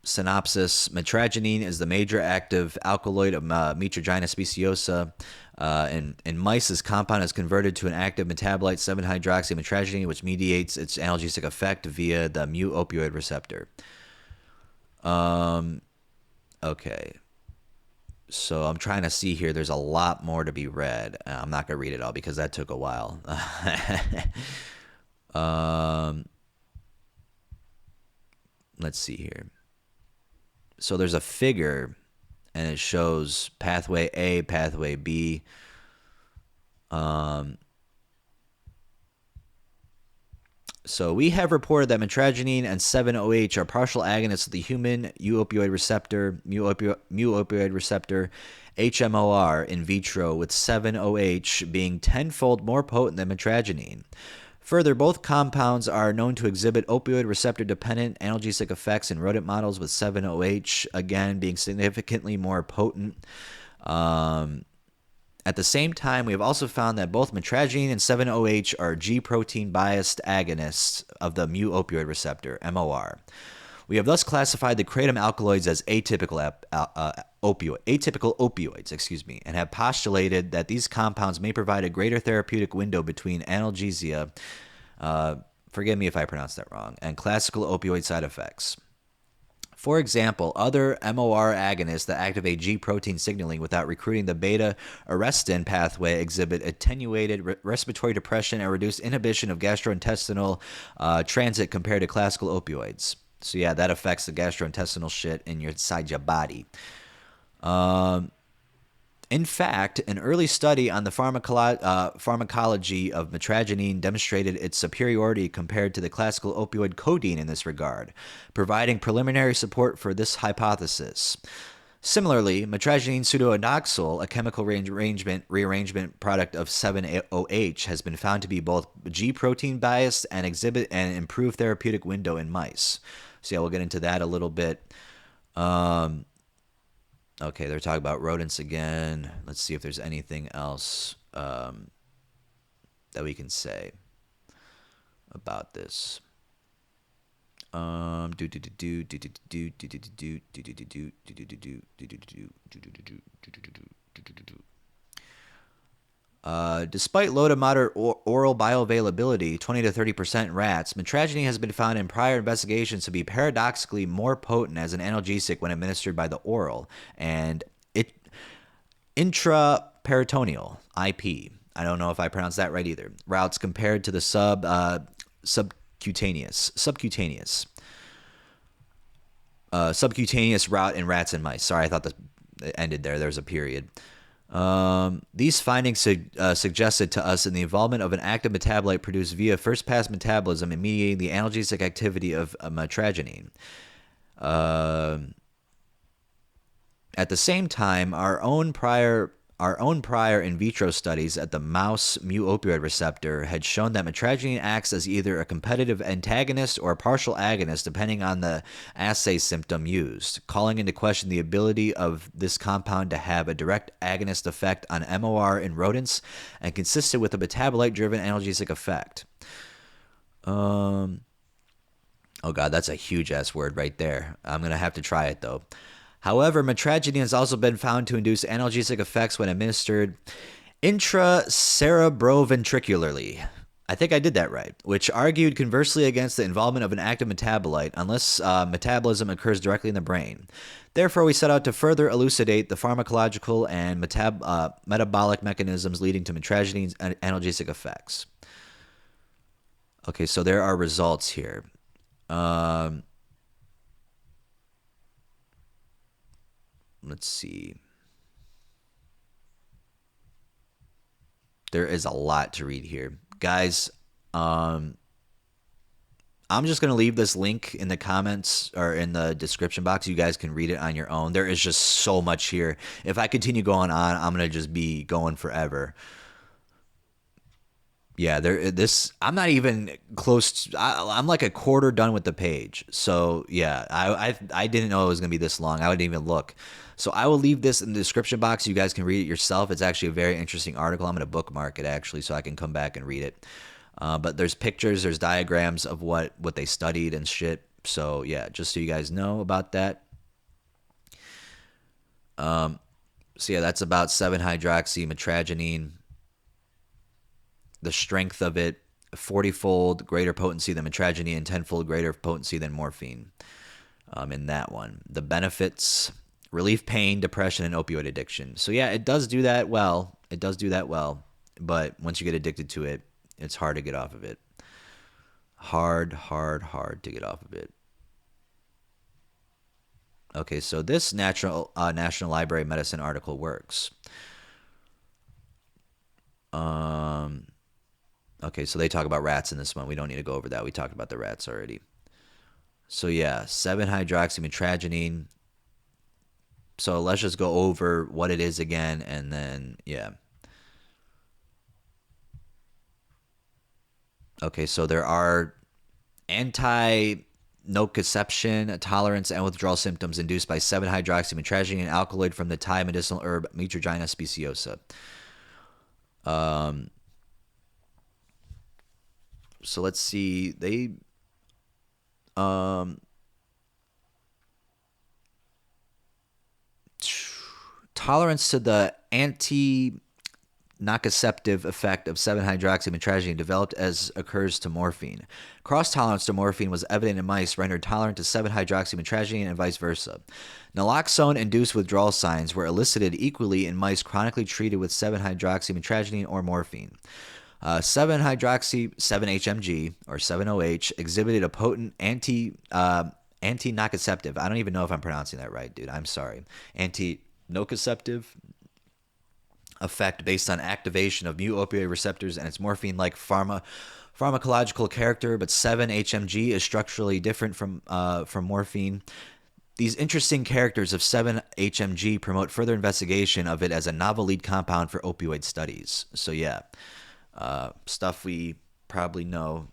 Synopsis: metragine is the major active alkaloid of Mitragyna speciosa. In mice, this compound is converted to an active metabolite, 7-hydroxymetragine, which mediates its analgesic effect via the mu-opioid receptor. Okay. So I'm trying to see here. There's a lot more to be read. I'm not going to read it all because that took a while. Let's see here. So there's a figure, and it shows pathway A, pathway B. So we have reported that metragine and 7-OH are partial agonists of the human mu-opioid receptor, HMOR, in vitro, with 7-OH being tenfold more potent than metragine. Further, both compounds are known to exhibit opioid receptor-dependent analgesic effects in rodent models, with 7-OH, again, being significantly more potent. At the same time, we have also found that both metragine and 7-OH are G-protein biased agonists of the mu-opioid receptor, MOR. We have thus classified the kratom alkaloids as atypical opioids, and have postulated that these compounds may provide a greater therapeutic window between analgesia, forgive me if I pronounce that wrong, and classical opioid side effects. For example, other MOR agonists that activate G-protein signaling without recruiting the beta-arrestin pathway exhibit attenuated respiratory depression and reduced inhibition of gastrointestinal transit compared to classical opioids. So yeah, that affects the gastrointestinal shit inside your body. In fact, an early study on the pharmacology of metragine demonstrated its superiority compared to the classical opioid codeine in this regard, providing preliminary support for this hypothesis. Similarly, metragine pseudoinoxyl, a chemical rearrangement product of 7-OH, has been found to be both G-protein biased and exhibit an improved therapeutic window in mice. So yeah, we'll get into that a little bit. Okay, they're talking about rodents again. Let's see if there's anything else that we can say about this. Despite low to moderate oral bioavailability, 20 to 30% in rats, metragine has been found in prior investigations to be paradoxically more potent as an analgesic when administered by the oral and intraperitoneal (IP). I don't know if I pronounced that right either. Routes compared to the subcutaneous route in rats and mice. Sorry, I thought it ended there. There's a period. These findings suggested to us in the involvement of an active metabolite produced via first-pass metabolism in mediating the analgesic activity of metragine. At the same time, our own prior in vitro studies at the mouse mu-opioid receptor had shown that metragine acts as either a competitive antagonist or a partial agonist depending on the assay symptom used, calling into question the ability of this compound to have a direct agonist effect on MOR in rodents and consistent with a metabolite-driven analgesic effect. Oh god, that's a huge ass word right there. I'm going to have to try it though. However, metragine has also been found to induce analgesic effects when administered intracerebroventricularly. I think I did that right, which argued conversely against the involvement of an active metabolite unless metabolism occurs directly in the brain. Therefore, we set out to further elucidate the pharmacological and metabolic mechanisms leading to metragine's analgesic effects. Okay, so there are results here. Let's see. There is a lot to read here. Guys, I'm just going to leave this link in the comments or in the description box. You guys can read it on your own. There is just so much here. If I continue going on, I'm going to just be going forever. Yeah, I'm not even close to, I'm like a quarter done with the page. So yeah, I didn't know it was gonna be this long. I wouldn't even look. So I will leave this in the description box. You guys can read it yourself. It's actually a very interesting article. I'm gonna bookmark it actually so I can come back and read it. But there's pictures, there's diagrams of what they studied and shit. So yeah, just so you guys know about that. So yeah, that's about 7-hydroxymetragenine. The strength of it, 40-fold greater potency than metragenine and 10-fold greater potency than morphine in that one. The benefits, relief pain, depression, and opioid addiction. So yeah, it does do that well. It does do that well. But once you get addicted to it, it's hard to get off of it. Hard to get off of it. Okay, so this National Library of Medicine article works. Okay, so they talk about rats in this one. We don't need to go over that. We talked about the rats already. So yeah, 7-hydroxymetragenine. So let's just go over what it is again, and then, yeah. Okay, so there are anti-nociception, tolerance, and withdrawal symptoms induced by 7-hydroxymetragenine, an alkaloid from the Thai medicinal herb Mitragyna speciosa. So let's see. They tolerance to the anti-nociceptive effect of 7-hydroxymetragenine developed as occurs to morphine. Cross tolerance to morphine was evident in mice rendered tolerant to 7-hydroxymetragenine and vice versa. Naloxone-induced withdrawal signs were elicited equally in mice chronically treated with 7-hydroxymetragenine or morphine. 7-HMG or 7-OH exhibited a potent anti-nociceptive. I don't even know if I'm pronouncing that right, dude. I'm sorry. Anti-nociceptive effect based on activation of mu opioid receptors and its morphine-like pharmacological character, but 7-HMG is structurally different from morphine. These interesting characters of 7-HMG promote further investigation of it as a novel lead compound for opioid studies. So yeah. Stuff we probably know,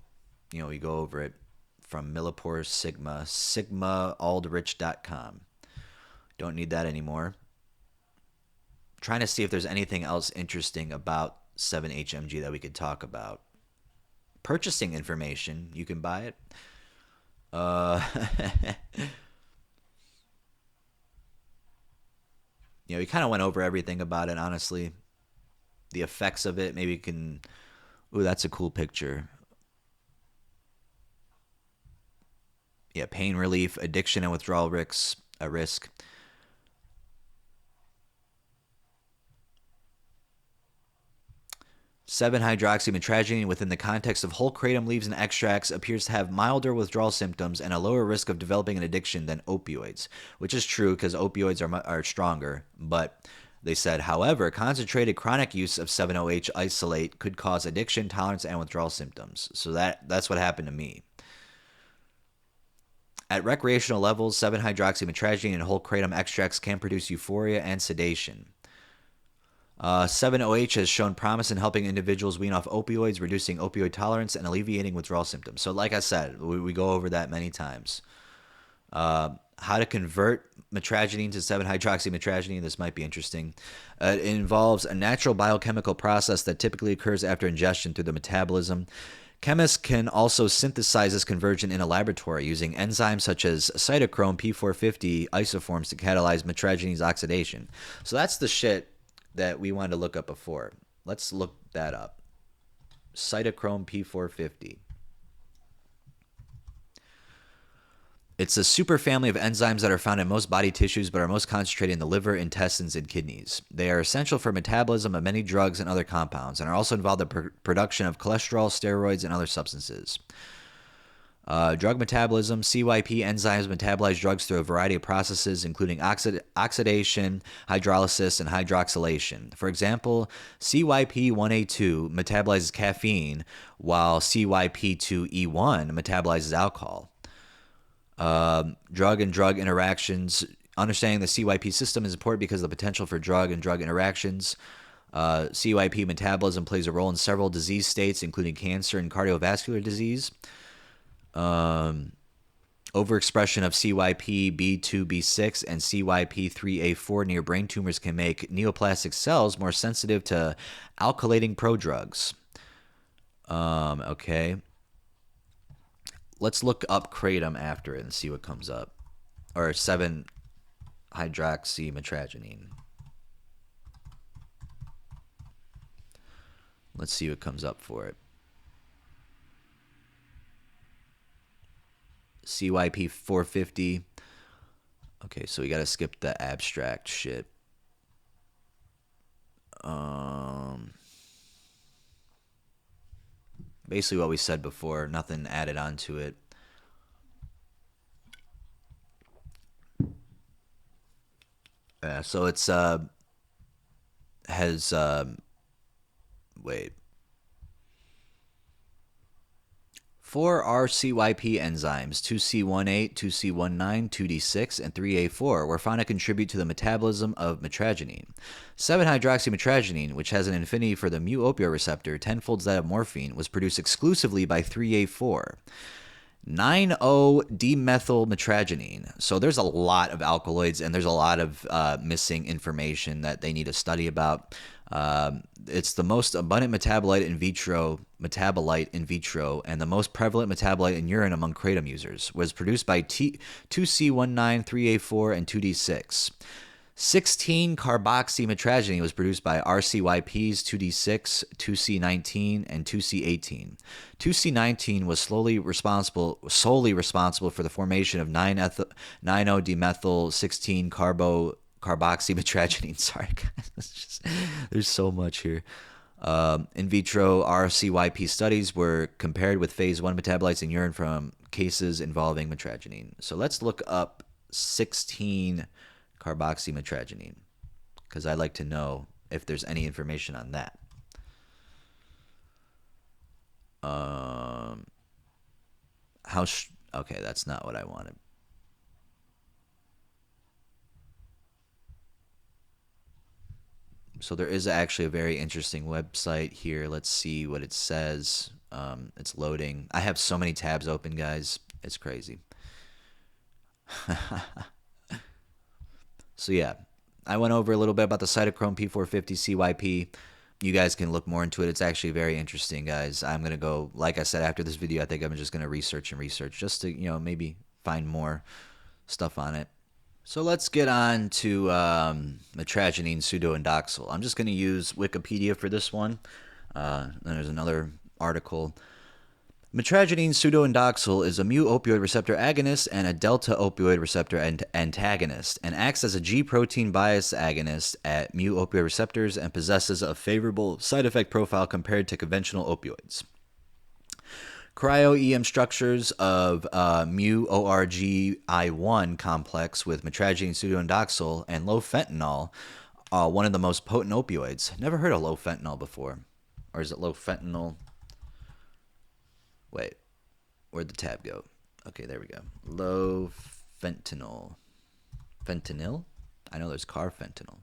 we go over it from Millipore Sigma, sigmaaldrich.com. Don't need that anymore. Trying to see if there's anything else interesting about 7-HMG that we could talk about. Purchasing information, you can buy it. We kind of went over everything about it, honestly. The effects of it, maybe you can... Ooh, that's a cool picture. Yeah, pain relief, addiction and withdrawal risk. 7-hydroxymetragenine within the context of whole kratom leaves and extracts appears to have milder withdrawal symptoms and a lower risk of developing an addiction than opioids, which is true because opioids are stronger, but... They said, however, concentrated chronic use of 7-OH isolate could cause addiction, tolerance, and withdrawal symptoms. So that's what happened to me. At recreational levels, 7-hydroxymetragenine and whole kratom extracts can produce euphoria and sedation. 7-OH has shown promise in helping individuals wean off opioids, reducing opioid tolerance, and alleviating withdrawal symptoms. So like I said, we go over that many times. How to convert metragenine to 7-hydroxymetragenine. This might be interesting. It involves a natural biochemical process that typically occurs after ingestion through the metabolism. Chemists can also synthesize this conversion in a laboratory using enzymes such as cytochrome P450 isoforms to catalyze mitragynine oxidation. So that's the shit that we wanted to look up before. Let's look that up. Cytochrome P450. It's a superfamily of enzymes that are found in most body tissues but are most concentrated in the liver, intestines, and kidneys. They are essential for metabolism of many drugs and other compounds and are also involved in the production of cholesterol, steroids, and other substances. Drug metabolism. CYP enzymes metabolize drugs through a variety of processes, including oxidation, hydrolysis, and hydroxylation. For example, CYP1A2 metabolizes caffeine, while CYP2E1 metabolizes alcohol. Drug and drug interactions. Understanding the CYP system is important because of the potential for drug and drug interactions. CYP metabolism plays a role in several disease states, including cancer and cardiovascular disease. Overexpression of CYP B2, B6, and CYP3A4 near brain tumors can make neoplastic cells more sensitive to alkylating prodrugs. Okay. Let's look up kratom after it and see what comes up. Or 7-hydroxymitragynine. Let's see what comes up for it. CYP 450. Okay, so we got to skip the abstract shit. Basically what we said before, nothing added onto it. So it's has wait. 4 RCYP enzymes, 2C18, 2C19, 2D6, and 3A4 were found to contribute to the metabolism of mitragynine. 7-hydroxymitragynine, which has an affinity for the mu-opioid receptor, tenfolds that of morphine, was produced exclusively by 3A4. 9,0-dimethylmitragynine. So there's a lot of alkaloids, and there's a lot of missing information that they need to study about. It's the most abundant metabolite in vitro, and the most prevalent metabolite in urine among kratom users. Was produced by 2C19, 3A4, and 2D6. 16-carboxymitragynine was produced by RCYPs 2D6, 2C19, and 2C18. 2C19 was solely responsible for the formation of 9-o-dimethyl-16-carboxymitragynine. Sorry, guys. There's so much here. In vitro RCYP studies were compared with phase 1 metabolites in urine from cases involving mitragynine. So let's look up 16-carboxymitragynine because I'd like to know if there's any information on that. Okay, that's not what I wanted. So there is actually a very interesting website here. Let's see what it says. It's loading. I have so many tabs open, guys. It's crazy. So yeah, I went over a little bit about the cytochrome P450 CYP. You guys can look more into it. It's actually very interesting, guys. I'm going to go, like I said, after this video, I think I'm just going to research just to, maybe find more stuff on it. So let's get on to mitragynine pseudoindoxil. I'm just going to use Wikipedia for this one. Then there's another article. Mitragynine pseudoindoxil is a mu-opioid receptor agonist and a delta-opioid receptor antagonist, and acts as a G-protein bias agonist at mu-opioid receptors and possesses a favorable side effect profile compared to conventional opioids. Cryo-EM structures of mu-ORGI1 complex with mitragynine pseudoindoxil and low fentanyl are one of the most potent opioids. Never heard of low fentanyl before. Or is it low fentanyl? Wait, where'd the tab go? Okay, there we go. Low fentanyl. Fentanyl? I know there's carfentanil.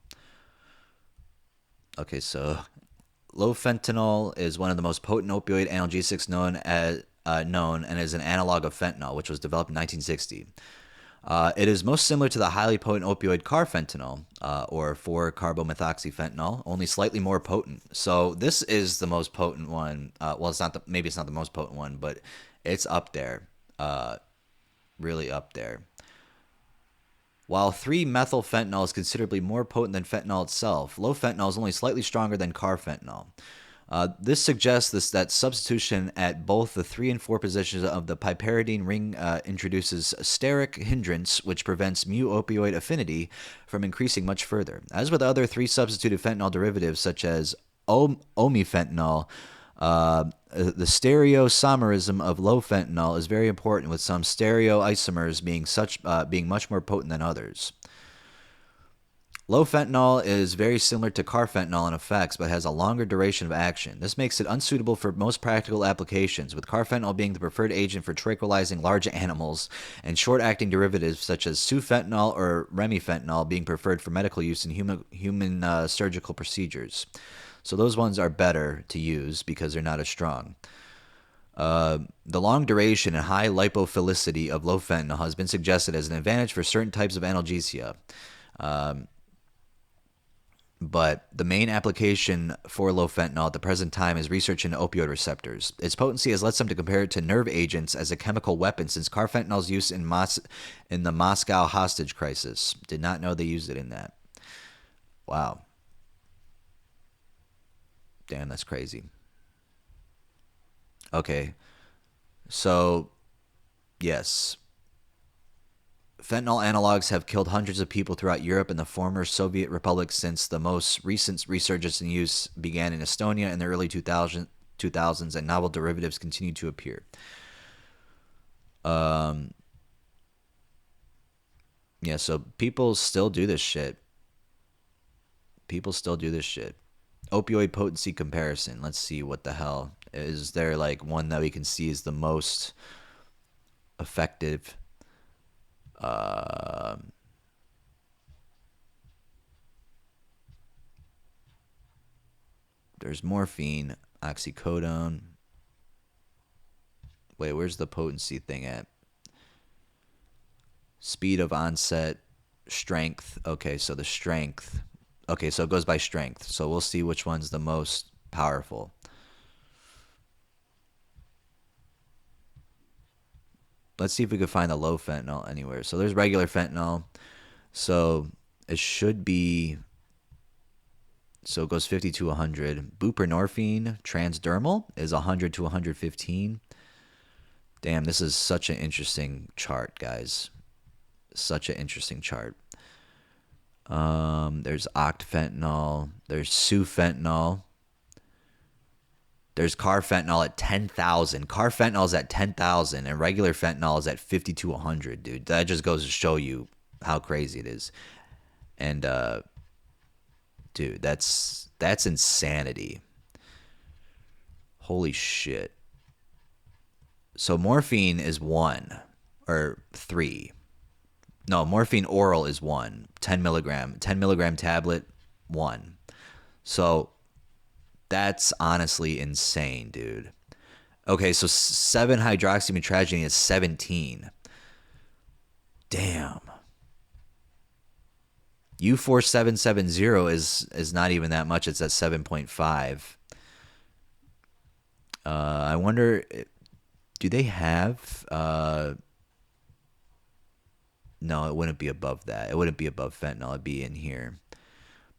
Okay, so low fentanyl is one of the most potent opioid analgesics known and is an analog of fentanyl, which was developed in 1960. It is most similar to the highly potent opioid carfentanil, or 4-carbomethoxyfentanyl, only slightly more potent. So this is the most potent one. Well, it's not the maybe it's not the most potent one, but it's up there, really up there. While 3-methylfentanyl is considerably more potent than fentanyl itself, low fentanyl is only slightly stronger than carfentanil. This suggests that substitution at both the 3 and 4 positions of the piperidine ring introduces steric hindrance, which prevents mu-opioid affinity from increasing much further. As with other 3 substituted fentanyl derivatives, such as omifentanil, the stereoisomerism of low fentanyl is very important, with some stereoisomers being much more potent than others. Low fentanyl is very similar to carfentanil in effects, but has a longer duration of action. This makes it unsuitable for most practical applications, with carfentanil being the preferred agent for tranquilizing large animals, and short-acting derivatives such as sufentanil or remifentanil being preferred for medical use in human surgical procedures. So those ones are better to use because they're not as strong. The long duration and high lipophilicity of low fentanyl has been suggested as an advantage for certain types of analgesia. But the main application for low fentanyl at the present time is research into opioid receptors. Its potency has led some to compare it to nerve agents as a chemical weapon, since carfentanil's use in the Moscow hostage crisis. Did not know they used it in that. Wow. Damn, that's crazy. Okay. So, yes. Fentanyl analogs have killed hundreds of people throughout Europe and the former Soviet republics since the most recent resurgence in use began in Estonia in the early 2000s, and novel derivatives continue to appear. Yeah, so people still do this shit. Opioid potency comparison. Let's see what the hell. Is there like one that we can see is the most effective? There's morphine, oxycodone. Wait, where's the potency thing at? Speed of onset, strength. Okay, so the strength. Okay, so it goes by strength. So we'll see which one's the most powerful. Let's see if we can find the low fentanyl anywhere. So there's regular fentanyl. So it should be... So it goes 50 to 100. Buprenorphine transdermal is 100 to 115. Damn, this is such an interesting chart, guys. Such an interesting chart. There's octafentanyl. There's sufentanil. There's carfentanil at 10,000. Carfentanil is at 10,000, and regular fentanyl is at 50 to 100, dude. That just goes to show you how crazy it is. And, dude, that's insanity. Holy shit. So morphine is 1 or 3. No, morphine oral is 1. 10 milligram tablet, 1. So that's honestly insane, dude. Okay, so 7-hydroxymetragine is 17. Damn. U4770 is not even that much. It's at 7.5. I wonder, do they have... No, it wouldn't be above that. It wouldn't be above fentanyl. It'd be in here.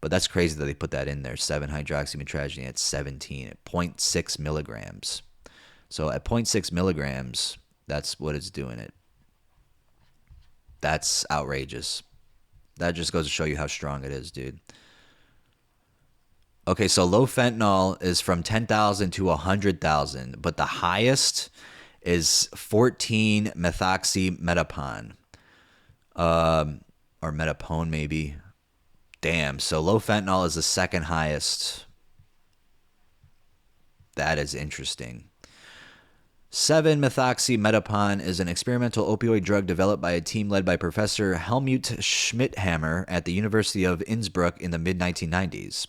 But that's crazy that they put that in there. 7-hydroxymetragine at 17 at 0.6 milligrams. So at 0.6 milligrams, that's what it's doing it. That's outrageous. That just goes to show you how strong it is, dude. Okay, so low fentanyl is from 10,000 to 100,000, but the highest is 14-methoxymetapone. Or metapone, maybe. Damn, so low fentanyl is the second highest. That is interesting. 7-methoxymetapone is an experimental opioid drug developed by a team led by Professor Helmut Schmidthammer at the University of Innsbruck in the mid-1990s.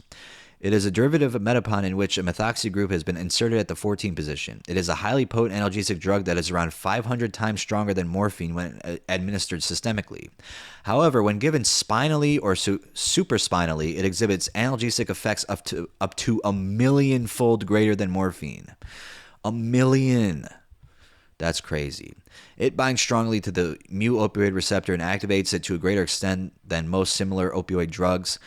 It is a derivative of metapon in which a methoxy group has been inserted at the 14 position. It is a highly potent analgesic drug that is around 500 times stronger than morphine when administered systemically. However, when given spinally or supraspinally, it exhibits analgesic effects up to a millionfold greater than morphine. A million. That's crazy. It binds strongly to the mu-opioid receptor and activates it to a greater extent than most similar opioid drugs.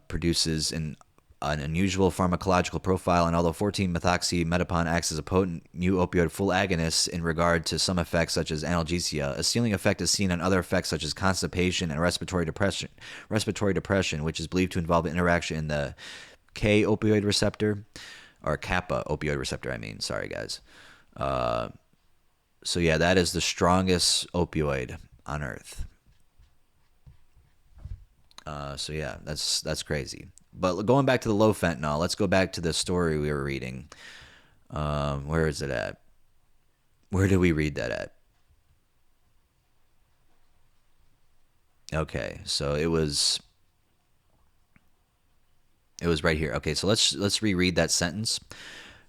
Produces an unusual pharmacological profile, and although 14-methoxy-metapon acts as a potent mu-opioid full agonist in regard to some effects such as analgesia, a ceiling effect is seen on other effects such as constipation and respiratory depression, which is believed to involve an interaction in the K-opioid receptor, or kappa opioid receptor, sorry guys. So yeah, that is the strongest opioid on earth. So yeah, that's crazy. But going back to the low fentanyl, let's go back to the story we were reading. Where is it at? Where did we read that at? Okay, so it was right here. Okay, so let's reread that sentence.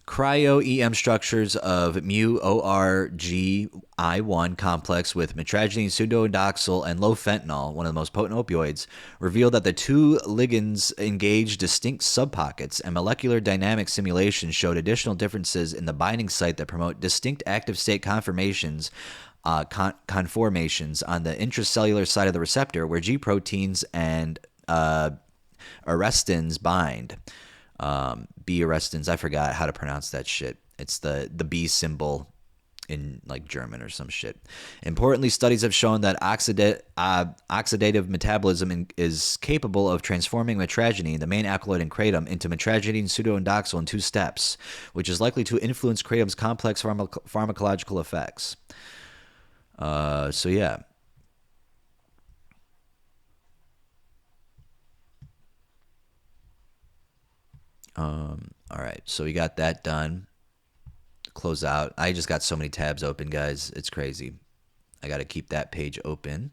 Cryo-EM structures of mu-ORGI1 complex with mitragynine, pseudoindoxil, and low fentanyl, one of the most potent opioids, reveal that the two ligands engage distinct subpockets, and molecular dynamic simulations showed additional differences in the binding site that promote distinct active state conformations on the intracellular side of the receptor, where G proteins and arrestins bind. B-arrestins, I forgot how to pronounce that shit. It's the B symbol in like German or some shit. Importantly, studies have shown that oxidative metabolism is capable of transforming mitragynine, the main alkaloid in kratom, into mitragynine pseudoindoxil in 2 steps, which is likely to influence kratom's complex pharmacological effects. So yeah. All right, so we got that done. Close out. I just got so many tabs open, guys. It's crazy. I got to keep that page open.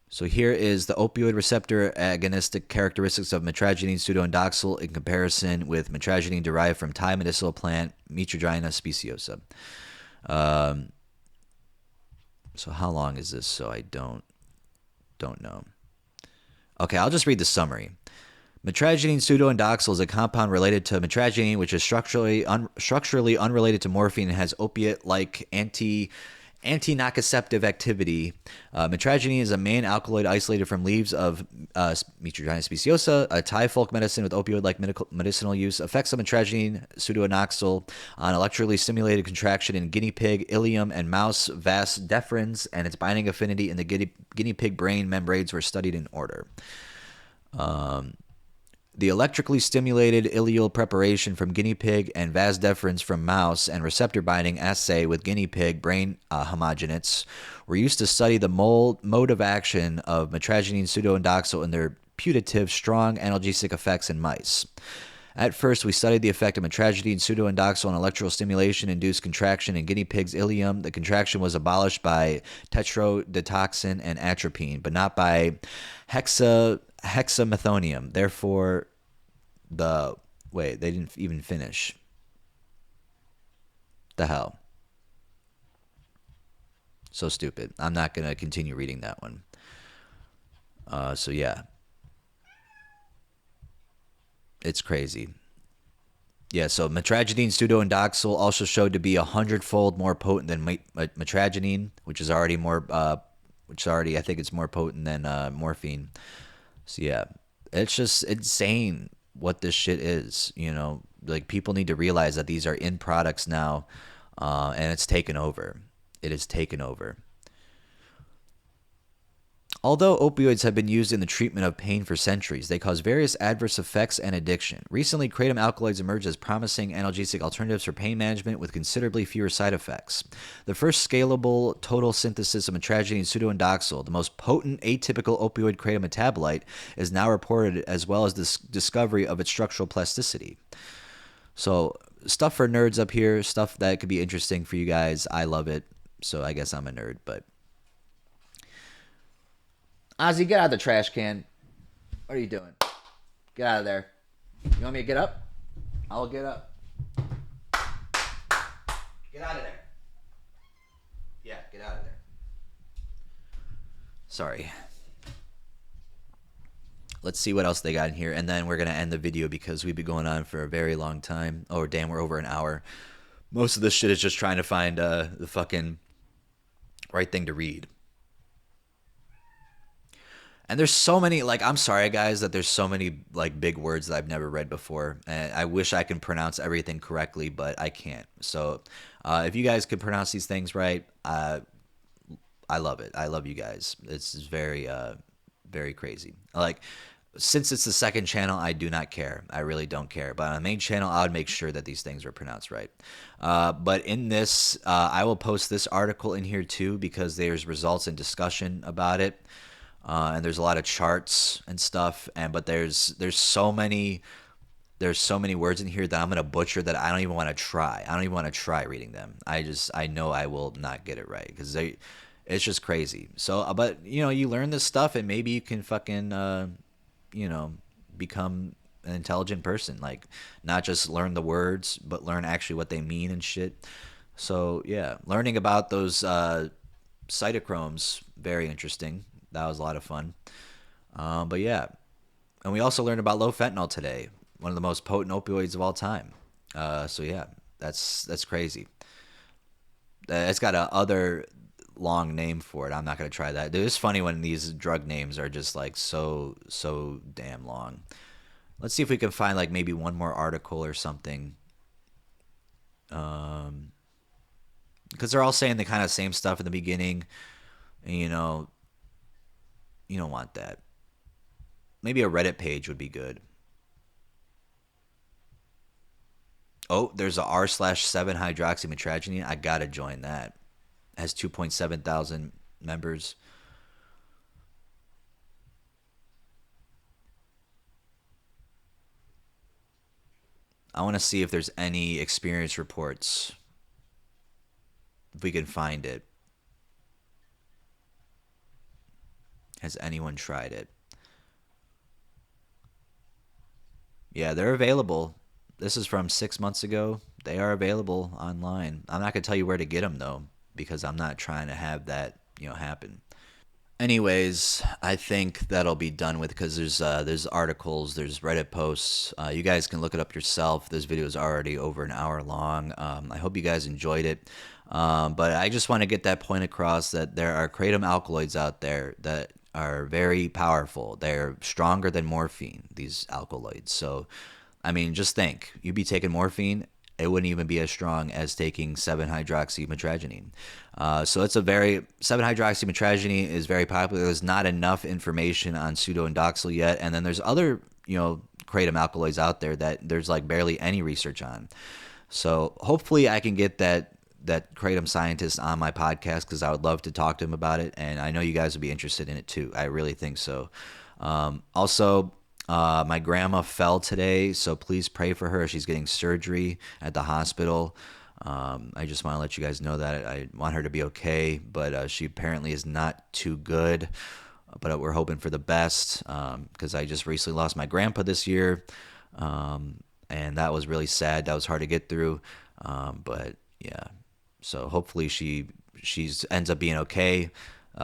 So here is the opioid receptor agonistic characteristics of mitragynine pseudoindoxil in comparison with mitragynine derived from Thai medicinal plant Mitragynina speciosa. So how long is this? So I don't know. Okay, I'll just read the summary. Mitragynine pseudoindoxil is a compound related to mitragynine, which is structurally unrelated to morphine and has opiate-like anti-nociceptive activity. Mitragynine is a main alkaloid isolated from leaves of Mitragynina speciosa, a Thai folk medicine with opioid-like medicinal use. Effects of mitragynine pseudoindoxil on electrically stimulated contraction in guinea pig, ileum, and mouse vas deferens, and its binding affinity in the guinea pig brain membranes were studied in order. The electrically stimulated ileal preparation from guinea pig and vas deferens from mouse and receptor binding assay with guinea pig brain homogenates were used to study the mode of action of mitragynine pseudoindoxil and their putative strong analgesic effects in mice. At first, we studied the effect of mitragynine pseudoindoxil on electrical stimulation-induced contraction in guinea pig's ileum. The contraction was abolished by tetrodetoxin and atropine, but not by hexamethonium. Therefore, they didn't even finish. The hell? So stupid. I'm not going to continue reading that one. So yeah. It's crazy. Yeah, so mitragynine pseudoindoxil also showed to be 100-fold more potent than mitragynine, which is already I think it's more potent than morphine. So yeah, it's just insane what this shit is. Like people need to realize that these are in products now, and it's taken over. It has taken over. Although opioids have been used in the treatment of pain for centuries, they cause various adverse effects and addiction. Recently, kratom alkaloids emerged as promising analgesic alternatives for pain management with considerably fewer side effects. The first scalable total synthesis of mitragynine pseudoindoxil, the most potent atypical opioid kratom metabolite, is now reported, as well as the discovery of its structural plasticity. So, stuff for nerds up here, stuff that could be interesting for you guys. I love it, so I guess I'm a nerd, but... Ozzy, get out of the trash can. What are you doing? Get out of there. You want me to get up? I'll get up. Get out of there. Yeah, get out of there. Sorry. Let's see what else they got in here, and then we're gonna end the video because we've been going on for a very long time. Oh damn, we're over an hour. Most of this shit is just trying to find the fucking right thing to read. And there's so many, like, I'm sorry guys that there's so many like big words that I've never read before, and I wish I can pronounce everything correctly, but I can't. So if you guys could pronounce these things right, I love it. I love you guys. It's very very crazy. Like, since it's the second channel, I do not care. I really don't care. But on the main channel, I would make sure that these things are pronounced right. But in this, I will post this article in here too because there's results and discussion about it, and there's a lot of charts and stuff. And but there's so many words in here that I'm gonna butcher that I don't even want to try. I don't even want to try reading them. I know I will not get it right because it's just crazy. So, but you know, you learn this stuff and maybe you can fucking you know, become an intelligent person. Like, not just learn the words, but learn actually what they mean and shit. So yeah, learning about those cytochromes, very interesting. That was a lot of fun. But yeah, and we also learned about low fentanyl today, one of the most potent opioids of all time. So yeah, that's crazy. It's got a other long name for it. I'm not gonna try that. Dude, it's funny when these drug names are just like so damn long. Let's see if we can find like maybe one more article or something. Because they're all saying the kind of same stuff in the beginning, and you don't want that. Maybe a Reddit page would be good. Oh, there's a r/7 hydroxymetragine. I gotta join that. It has 2.7 thousand members. I want to see if there's any experience reports, if we can find it. Has anyone tried it? Yeah, they're available. This is from 6 months ago. They are available online. I'm not gonna tell you where to get them though, because I'm not trying to have that happen. Anyways, I think that'll be done with because there's articles, there's Reddit posts. You guys can look it up yourself. This video is already over an hour long. I hope you guys enjoyed it. But I just want to get that point across that there are kratom alkaloids out there that are very powerful. They're stronger than morphine, these alkaloids. So, I mean, just think, you'd be taking morphine, it wouldn't even be as strong as taking 7-hydroxymetragine. So it's a very 7-hydroxymetragine is very popular. There's not enough information on pseudoindoxil yet, and then there's other kratom alkaloids out there that there's like barely any research on. So hopefully I can get that kratom scientist on my podcast because I would love to talk to him about it, and I know you guys would be interested in it too. I really think so. Also, my grandma fell today, so please pray for her. She's getting surgery at the hospital. I just want to let you guys know that I want her to be okay, but she apparently is not too good. But we're hoping for the best because I just recently lost my grandpa this year, and that was really sad. That was hard to get through, but yeah. So hopefully she's ends up being okay.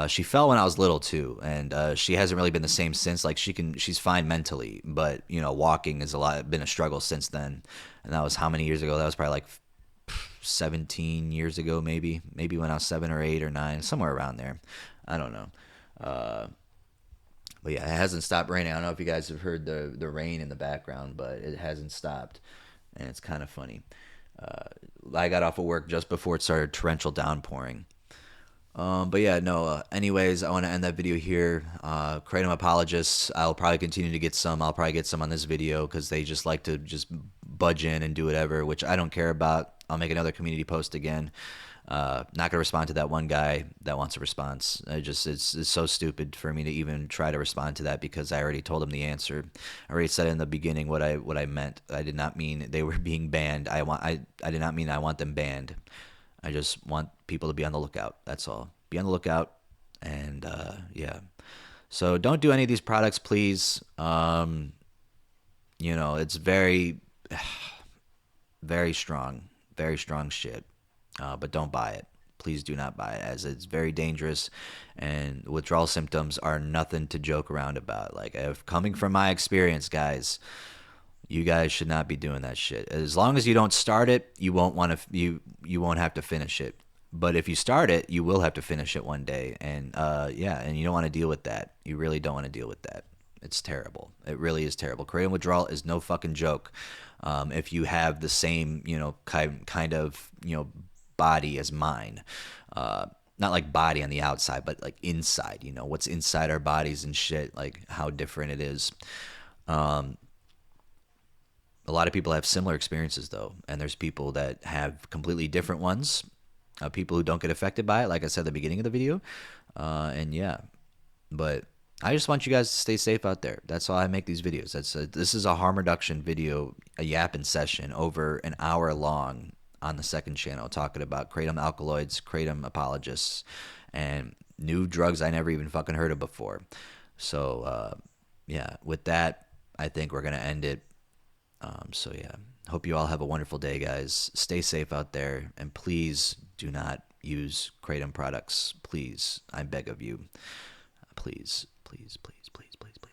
She fell when I was little too, and she hasn't really been the same since. Like she's fine mentally, but walking is been a struggle since then. And that was how many years ago? That was probably like 17 years ago, maybe when I was 7 or 8 or 9, somewhere around there. I don't know. But yeah, it hasn't stopped raining. I don't know if you guys have heard the rain in the background, but it hasn't stopped, and it's kind of funny. I got off of work just before it started torrential downpouring. But yeah, no. Anyways, I want to end that video here. Kratom Apologists. I'll probably continue to get some. I'll probably get some on this video because they just like to just budge in and do whatever, which I don't care about. I'll make another community post again. Not gonna respond to that one guy that wants a response. It's so stupid for me to even try to respond to that because I already told him the answer. I already said in the beginning what I meant. I did not mean they were being banned. I did not mean I want them banned. I just want people to be on the lookout. That's all. Be on the lookout, and yeah. So don't do any of these products, please. It's very strong shit. But don't buy it. Please do not buy it, as it's very dangerous, and withdrawal symptoms are nothing to joke around about. Like, if coming from my experience, guys, you guys should not be doing that shit. As long as you don't start it, you won't want to. You won't have to finish it. But if you start it, you will have to finish it one day, and yeah, and you don't want to deal with that. You really don't want to deal with that. It's terrible. It really is terrible. Kratom withdrawal is no fucking joke. If you have the same, kind of, body as mine, not like body on the outside, but like inside. What's inside our bodies and shit. Like how different it is. A lot of people have similar experiences though, and there's people that have completely different ones. People who don't get affected by it, like I said at the beginning of the video, and yeah, but I just want you guys to stay safe out there. That's why I make these videos. This is a harm reduction video, a yapping session over an hour long on the second channel, talking about kratom alkaloids, kratom apologists, and new drugs I never even fucking heard of before. So yeah, with that, I think we're gonna end it. So yeah, hope you all have a wonderful day, guys. Stay safe out there, and please do not use kratom products. Please, I beg of you. Please, please, please, please, please, please.